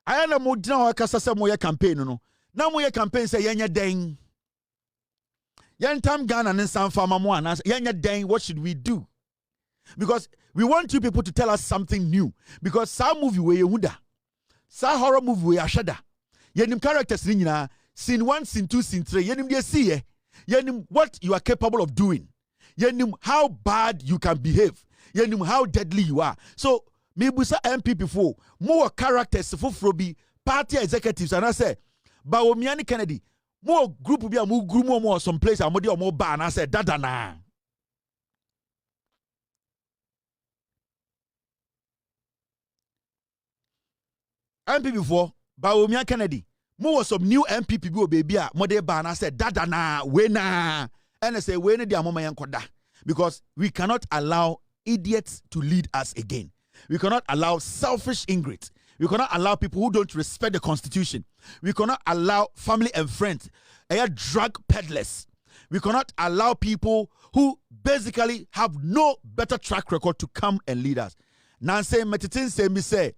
A: I am mo dina wa kasa se mo ye campaign no. Na mo ye campaign say yenya den. Yentam Ghana and some farmer mo anas yenya den. What should we do? Because we want you people to tell us something new. Because some movie we yehuda, some horror movie we ashada. Yenim characters ni nyina, scene 1, scene 2, scene 3. Yenim dey see ye. Yenim what you are capable of doing. Yenim how bad you can behave. Yenim how deadly you are. So me busa MPP for more characters for Frobi party executives and I say Bawumia and Kennedy more group be a more group more some place and more bar and I said dada na. MPP for Bawumia and Kennedy more some new MPP go baby more de bar and I said dada na we na and I say we ne dia mama yankoda because we cannot allow idiots to lead us again. We cannot allow selfish ingrates. We cannot allow people who don't respect the constitution. We cannot allow family and friends, drug peddlers. We cannot allow people who basically have no better track record to come and lead us. Nancy Metitin say me say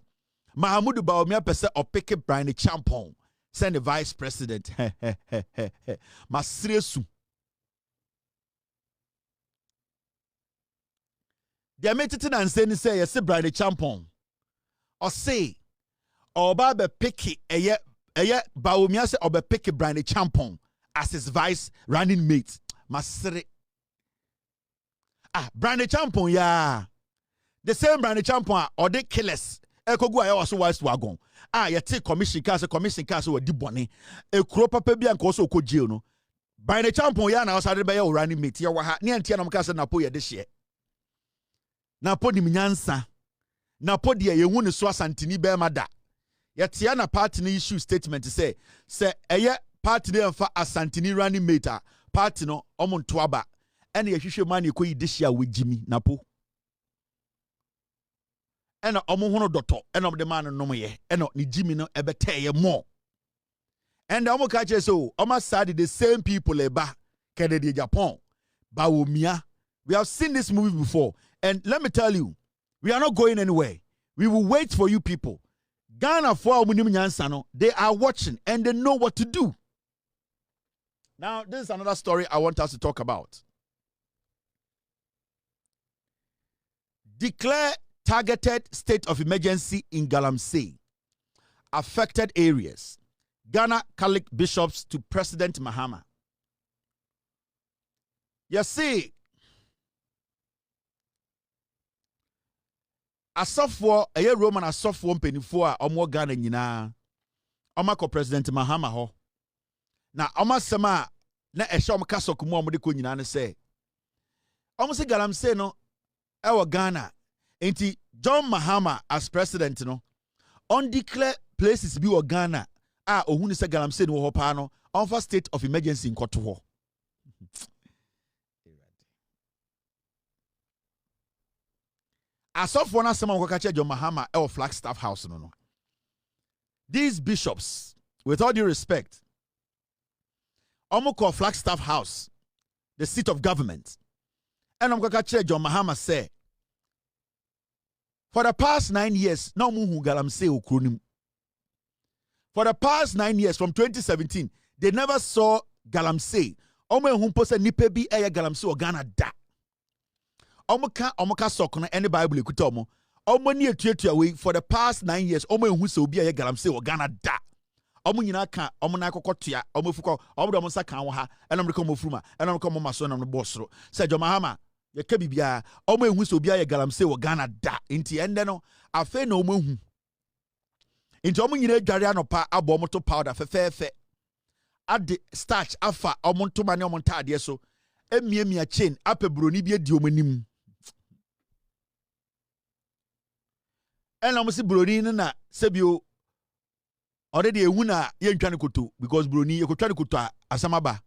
A: Mahamudu Bawumia pese opeke Brian Champon send the vice president. Masresu. The Metitin and say yes Brian Champon. Or say or Baba Picky Bawumia say or Picky Brian Champon as his vice running mate. Masre. Brian Champon, yeah. The same Brian Champon or they killers. Eko go ayo so wise wagon. You take commission cars or di boni. E kro papa bi anko so ko jail no. Brian Champon ya na osade be ya running mate. Ya wa ha. Ni antia na mka se na po ye de hye. Na po di nyansa. Na po di ye hu ne so asantini be mada. Ya tia na party ni issue statement say eye party dey fa asantini running mate party no omonto aba. Ene ye hwehwe man ko yi de hye a wejimi na po. Ena omo hono doto ena de man no ye ena ni jimi no ebeteye more and omo ka che so omo side the same people eba Kennedy Japan Bawumia. We have seen this movie before and let me tell you we are not going anywhere. We will wait for you people. Ghana for omunim nyansa no, they are watching and they know what to do. Now this is another story I want us to talk about. Declare targeted state of emergency in Galamsey. Affected areas. Ghana Catholic bishops to President Mahama. You see, asofo eye Roman asofo mpenifo a omo Ghana nyina omako President Mahama ho. Na omasema na ehye omkasoku mu omde ko nyina ne se. Omo se Galamsey no ewo Ghana. Enti John Mahama as president no undeclare places bi wo Ghana ohun se Galamsey no ho pa no on for state of emergency in koto ho. Asofo na sema ko ka che John Mahama Flagstaff House no. These bishops, with all due respect, omo call Flagstaff House the seat of government. And I'm going to catch John Mahama say, for the past 9 years, no muhu Galamsey ukrunim. For the past 9 years, from 2017, they never saw Galamsey. Omo ehumpo se nipe bi eye Galamsey o Ghana da. Omo ka sokono any Bible ekuta omo. Omo ni etuatua we for the past 9 years. Omo ehu se obi eye Galamsey o Ghana da. Omo nyina ka omo na akokotua omo fuko omo do omo sa kan wo ha enam reko mo fruma enam reko mo maso enam no bosoro. Se John Mahama ye ka bibia omo ehu se obi eye Galamsey o Ghana da. Nti ende no afa na omo ehu. Nti omo nyina adware anopa abo omo to powder fefefe. Ade starch afa omonto mane omonta ade so emiemia chain ape broni bi edi omanim ena mo se broni na sebio already ehu na ye ntwane koto because broni ye kotwane koto asamaba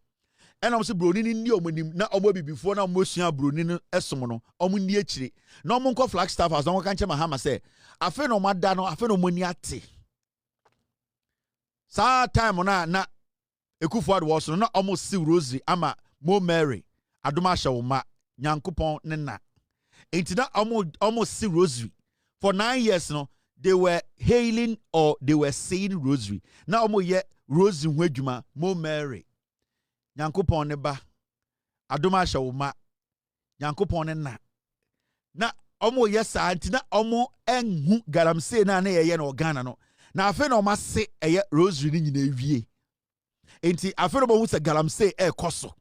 A: ena mo se broni ni omanim na omo bibifo na mo sua broni no esom no omo ni akire na omo nko Flagstaff as omo kanche Mahama se afe no mada no afe no moni ate sa time na Ekufuad was not almost see rosary ama Mo Mary adoma shawoma nyankopon nena enti na almost see rosary for 9 years no they were hailing or they were saying rosary na almost ye rosary ho adwuma Mo Mary nyankopon ne ba adoma shawoma nyankopon nena na almost yes anti na almost enhu Galamsey na ye no Ghana no na afa na o ma se eye rosary ni nyina wie enti afero bo se Galamsey koso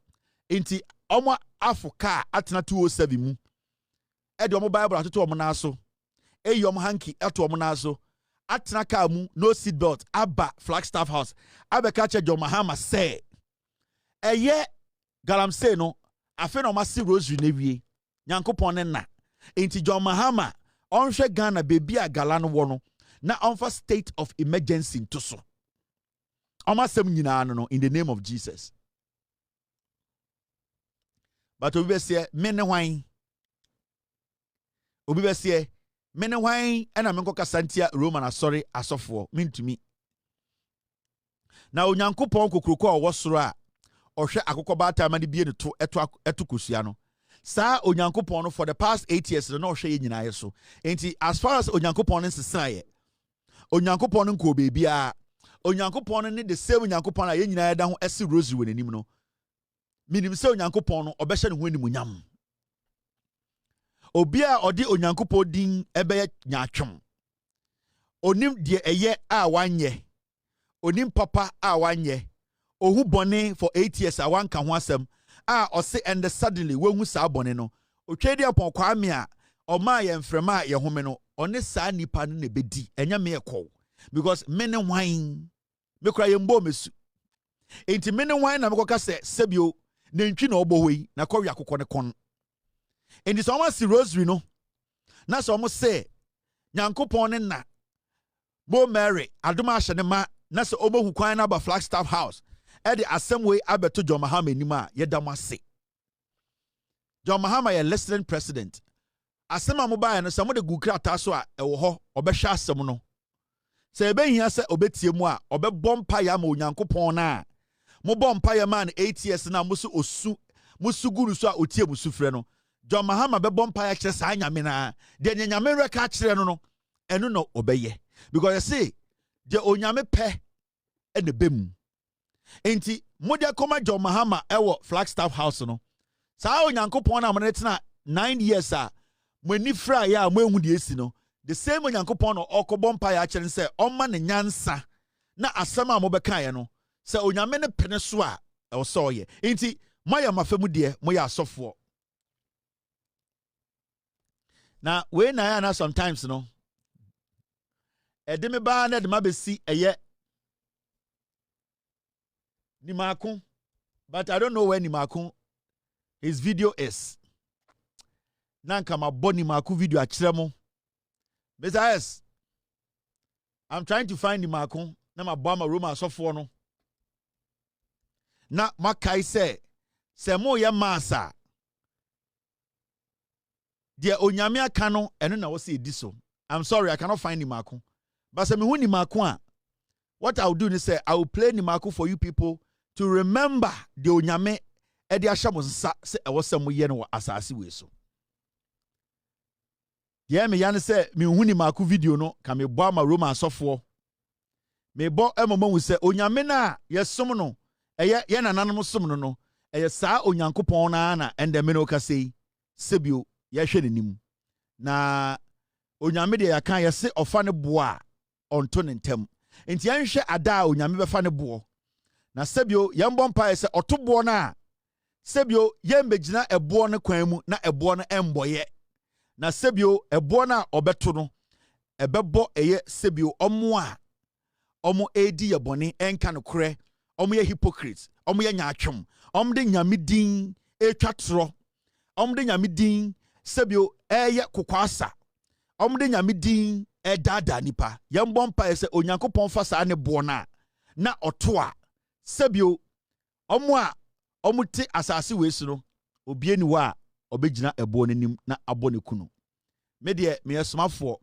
A: enti omo afoka atena 207 mu e de omo Bible atoto omo na so eyi omo hanky eto omo na so atena ka mu no seat belt aba Flagstaff house abeka che John Mahama say eye Galamsey no afa na o ma se rosary na wie nyankopon ne na enti John Mahama onhwe Ghana bebi a gala no wo no na onfa state of emergency to so in the name of Jesus. But obi be say mene hwan. Obi be say mene hwan ena menko kasantia Roman asori asofo mintumi. Na onyankopon kokroko a wosoro a ohwe akokoba atama de bie ne to eto kosua no. Sa onyankopon no for the past 8 years no ohwe ye nyina yeso. Enti as far as onyankopon nsesaye onyankopon nko bebia onyankopon ne the same onyankopon a ye nyina da ho ese rosary wenanim no minim se onyankopon no obehye ne ho animunyam obi a odi onyankopon din ebe nyaatwom onim de eye a wanye onim papa a wanye ohu bone for 8 years a wanka ho asem a ose and suddenly wenhu sa bone no otwedi apon kwame a oma ye mfrema ye home no one sa nipa no ne bedi enya me ekọ because mene wine me kra yembo mesu enti mene wine na mekoka se sebio na ntwi na obo hoi na kwa yakokọ ne kon enti so ma si rosary no na so mo se nyankopon ne na Mo Mary adoma ahye ne ma na se obohu kwan na ba Flagstaff house e de assembly abeto John Mahama enima ye dam ase John Mahama ye listening president asema mo ba no se mo de gukrata so a e wo ho obehwe asem no se ebe hia se obetie mu a obebọ mpa ya ma onyankopon na mo bọ mpa ya ma na 8 years na musu guru so a otie musu frɛ no John Mahama bebọ mpa ya kyerɛ saa nyame na de nyame reka kyerɛ no no eno no obeye because you see de onyame pɛ ene bem enti mo de koma John Mahama ewo Flagstaff house no saa onyankopon na mo ne tena 9 years a mo ni fra ya mo ehu de esi no the same onyankopon no okobọ mpa ya kyerɛ sɛ ɔma ne nyansa na asɛm a mo bɛka ya no sɛ onyame ne pene so a ɛwɔ ye enti moya mafemu de moya asɔfoɔ na we na ya na sometimes no edeme ba na de mabesi eye Nimakun, but I don't know where Nimakun his video is. Nanka ma boni Nimakun video achiremo. Mr. S, I'm trying to find Nimakun. Na ma bama Roma sofo no. Na makai se mo ya masa. Dear onyame aka no eno na wo se edi so. I'm sorry I cannot find Nimakun. But se me hu Nimakun a what I'll do is say I will play Nimakun for you people to remember the onyame e de ahya mo nsa se e wo sam ye no asase we so ye me yan se me huni maku video no ka me bo ama Roma asofo me bo emoma wu se onyame na ye som no eye ye nananom som no eye saa onyankopɔn na ende me no ka sei sebio ye hwe nenim na onyame de ya kan ye se ofa ne bo a onto ne ntem enti anhwe ada onyame befa ne bo na sebio ye mbɔ mpa ye se otobo na sebio ye mbegina ebo ne kwan mu na ebo no emboye na sebio ebo na obeto no ebebo eye sebio omo edi ye bone enka no kore omo ye hypocrites omo ye nyaatwom omo de nyame din etwatro omo de nyame din sebio eye kokwasa omo de nyame din edada nipa ye mbɔ mpa ye se onyankopɔn fa saa ne bo na oto a sebio omo te asase we so no obie ni wa obegina ebo nanim na abo ne kunu me de me yesomafo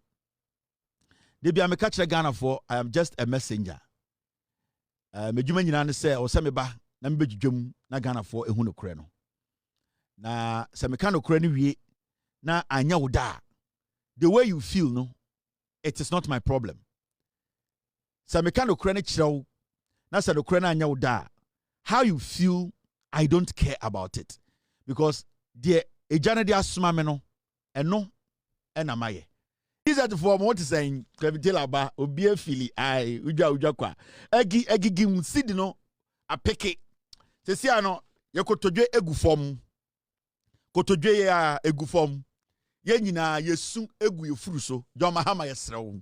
A: de bia me ka kire Ghana for I am just a messenger me dwuma nyina ne se o se me ba na me bedwudwam na Ghana for ehu no kure no na se me ka no kure no wie na anya wo da the way you feel no it is not my problem se me ka no kure no kirew na se no kure no anya wo da how you feel I don't care about it because the ejane de asoma me no eno ena maye is that for what is saying Kevin ba obi afili ai udwa kwa agi musidi no apeke sesi ano ye kotodwe egufom kotodwe ya egufom ye nyina yesu egu yefuru so John Mahama yesrewo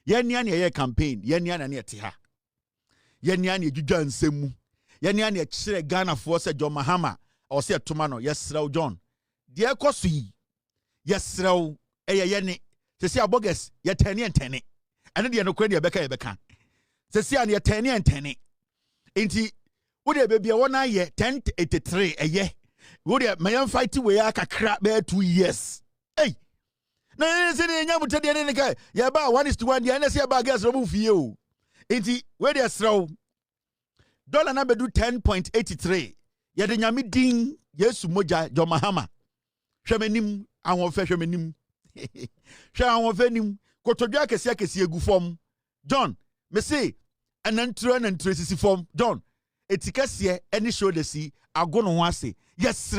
A: ye nia ne ye campaign ye nia na ne te ha ye nia ne dwudwa nsemu ye nia ne kire Ghana for se John Mahama o se toma no yesrewo John de ekoso yi yesrewo ye ne sesi aboges ye tene ene de no kwen de beka sesi an ye tene enti wo de bebia wona ye 1083 eye wo de mayan fight we akakra be 2 years hey na se ne nya mutade ne ka ye ba 1:1 de na se ba gas ro mu fie o enti we de sraw dollar na bedu 10.83 ye de nyame din Yesu moja John Mahama hwemanim awon fa hwemanim hwa awon fa nim kotodwa akesi egufom John me say anantro sisi fom John etikase any show the see agono ho ase yes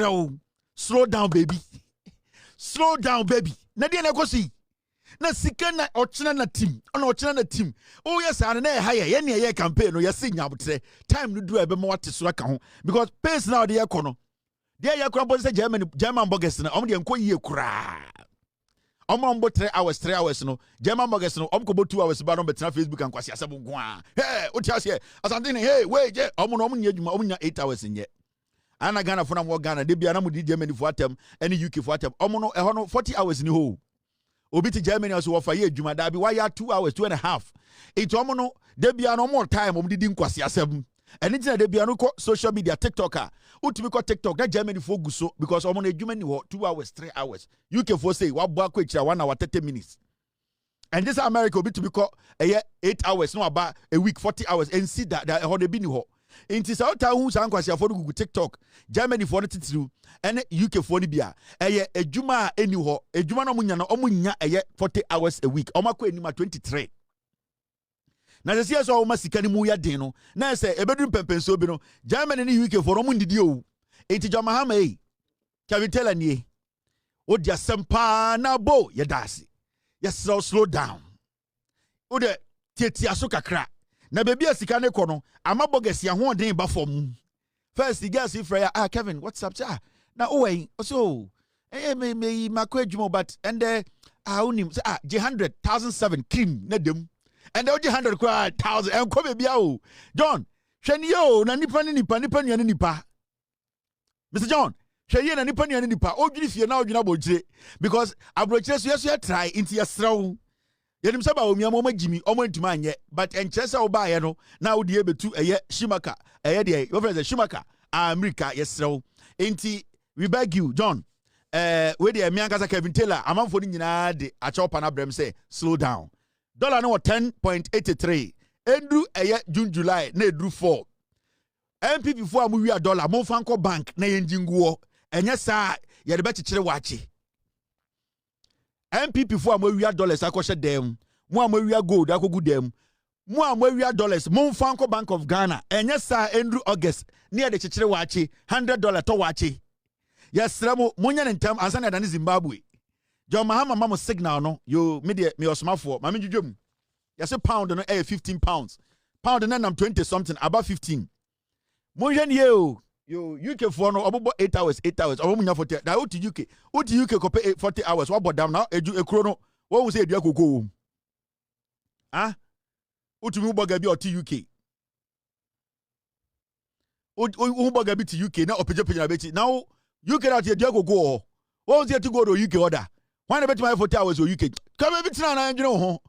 A: slow down baby slow down baby na de na kosi na sika na ochena na team ona ochena na team oh yes and na higher ye ne ye campaign no yes nyabotre time no do ebe mo wate so aka ho because pace now de yekono de yekono bo say German burgers na om de enko yie kura omombo 3 hours no German burgers no omko bo 2 hours ba no betra Facebook and kwasi asebo nko a hey otiase asante ne hey we je omo no nya dwuma omo nya 8 hours nye ana Ghana for na mo Ghana de bia na mo di Germany for atem any UK for atem omo no eho no 40 hours ni ho obi ti Germany also wo fa ye dwuma da bi why 2 hours 2.5 it omo no de bia no more time omo di nkwasi asem eni tina de bia no ko social media TikToker utumi ko TikTok na Germany for guso because omo no edwuma ni ho 2 hours 3 hours UK for say wa bo akwa ekira 1 hour 30 minutes and this America obi to be ko 8 hours no about a week 40 hours and see that ho de bi ni ho inti sa ota hu sa nkwasi afo gugu TikTok Germany for no titiru ene UK for ni bia edwuma eni ho edwuma no munya no omunya 40 hours a week omakọ enima 23 na se sia so o masika ni mu ya den no na se ebedun pempenso bi no Germany ni UK for no ndidi o enti John Mahama Kevin tell ani o dia sempa na bo ye dase ye slow down o de tietia so kakra na baby asika ne kɔ no amabogesi ahoɔden ba fam first gas ifra Kevin what's up na owei so me makɔ adwuma but and unim je 100,007 cream na dem and the 100 kwa 1000 and ko baby o John hwɛ ni o na nipa nua ne nipa Mr. John hwɛ ye na nipa nua ne nipa odwiri fie na odwina bojire because abrochire so yeso try into yesraw yenim sɛ Bawumia mo magimi omo ntuma anye but enkyerɛ sɛ wo ba ye no na wo de betu shimaka de your friend shimaka America yesrew enti we beg you John we de me ankasa Kevin Taylor amanfo ni nyina de achopa na brem say slow down dollar no 10.83 endru June July na edru 4 MPP for amu wi dollar mo fanko bank na yenjinguo enye sa ye de bechichire wachi MPP for amu wi dollars akoshe dem mo amu wi gold akogu dem mo amu wi dollars mo fanko Bank of Ghana enye sa Andrew August na ye de chichire wachi $100 to wachi yes remo munya ntem ansa na Zimbabwe John Mahama mama signal no yo me osmafo ma me dwudwum yes pound no 15 pounds pound na nam 20 something about 15 Monjan yo UK for no about 8 hours omunya 40 da uti UK ko pay 40 hours what about down now ekro no what we say dua koko ah uti mu boga bi oti UK u boga bi ti UK na opeje na beti now UK that dua koko what we say to go to UK order why na beti my 40 hours o UK come be tina na ndwene ho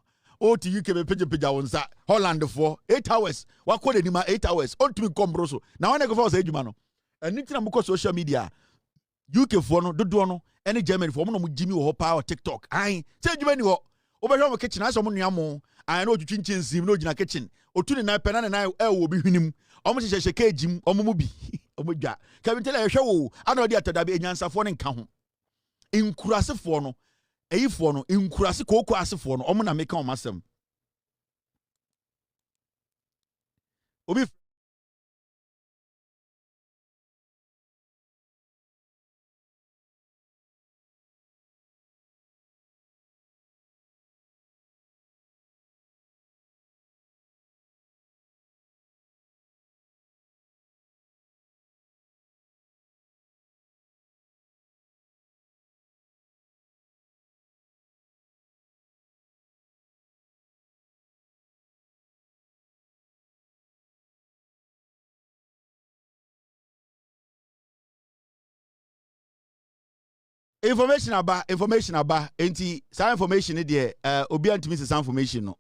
A: o ti UK be peja wonsa Holland for 8 hours wa call anima 8 hours on to me kombroso na when go for say adwuma no anitina mo social media UK for no dodo no any Germany for mo no mo jimi wo power TikTok ai say adwuma ni ho obehwe mo kitchen aso mo nua mo ai na otwitwin sim na ogina kitchen otu ni na pena na e wo bi hwinim omo hyehye kejim omo mu bi omo dwa ka bi tele hwe wo ana odi atadabe enyansafo ne nka ho inkurasefo no eyifo no inkurase koko asefo no omo na meka o masem obi information about enti sa information dey obi antimi se information no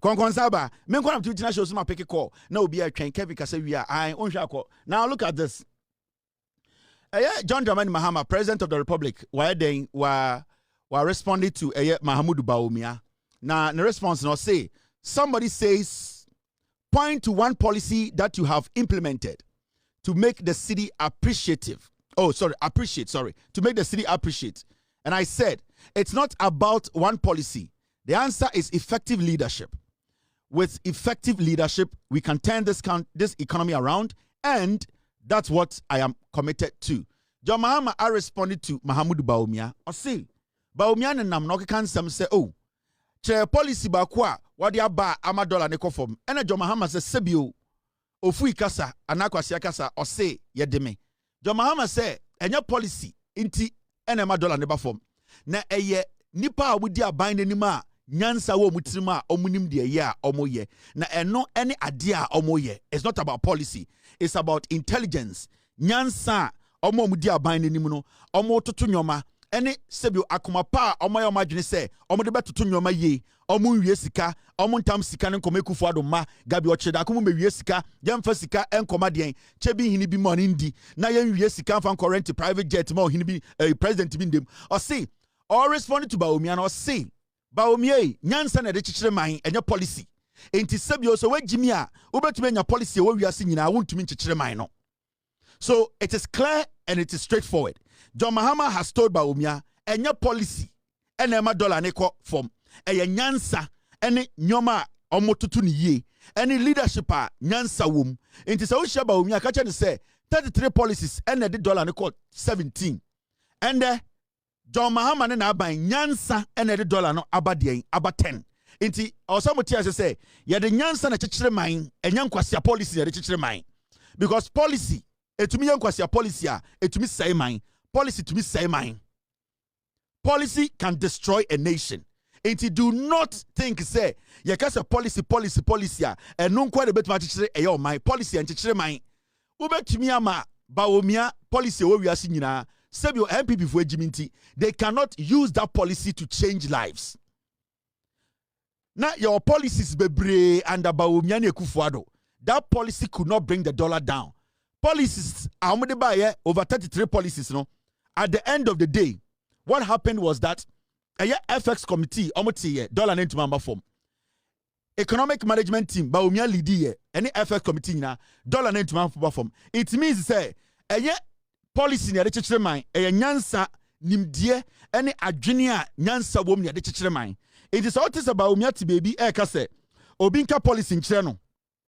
A: konkon saba me nkwa to tina show so ma pick call na obi atwen Kevin kasa wi a I onhwa akọ now look at this John Dramani Mahama, President of the Republic, why then were responding to Mahamudu Bawumia. Now the response now say somebody says point to one policy that you have implemented to make the city appreciative. To make the city appreciate. And I said, it's not about one policy. The answer is effective leadership. With effective leadership, we can turn this economy around, and that's what I am committed to. John Mahama, I responded to Mahamudu Bawumia. I say, Bawumia and Nam can some say, oh, chair policy bakwa, what ya ba $1 ne kofom. And John Mahama says, Sebio, ofui kasa, anakwasi kasa, or say, yedeme. John Mahama say, and your policy, inti, and $1 ne bafom. Na eye, nipa wudi abine nima, nyansa wo mutima, omunim de ya, omoye. Na eno any idea omoye. It's not about policy. It's about intelligence. Nyansa, omo mudi abine nimuno, omo tutu nyoma, ene sebio akuma pa, omo ya majine se, omo deba tutu nyoma ye, omo uye sika, omo ntam sika nkome kufuado ma, gabi ocheda, akumu me uye sika, yemfa sika enkoma dien, chebi hini bi money ndi, na yen uye sika fan current private jet mo hini bi president bindem. Or say, or responding to Bawumia, or say, Bawumia, nyansa na de chichire man, enye policy. Enti sebio so we jimia, ubetume nya policy we wiase nyina wontumi chichire man no. So it is clear and it is straightforward. John Mahama has told Bawumia, enye policy, ene $1 ne ko form, eye nyansa, ene nyoma omotutu ni ye, ene leadership a nyansa wom. Enti se wo hia Bawumia ka che ne say 33 policies ene de $1 ne ko 17. And John Mahama ne na aban nyansa ene de $1 no abadien aba 10. Inti osamuti ase say ye de nyansa na chichire man enya nkwasia policy ye de chichire man, because policy etumi ye nkwasia policy a etumi say man, policy to me say man. Policy can destroy a nation. Inti do not think say ye kasa policy a eno nkwa de betuma chichire eyo man policy en chichire man. Ubetumi ama Bawumia policy we wiase nyina sebio MPP for ejiminti, they cannot use that policy to change lives. Now your policies bebre under Bawumia ne Kufuado. That policy could not bring the dollar down. Policies over 33 policies, no. At the end of the day, what happened was that a FX committee $1 into member form. economic management team Bawumia lead here any FX committee na dollar na ntuma perform. It means say eye policy na de chichire man eye nyansa nimdie any adwene a nyansa wom na de chichire man. It is all this about Bawumia to baby e ka say obinka policy nkyere no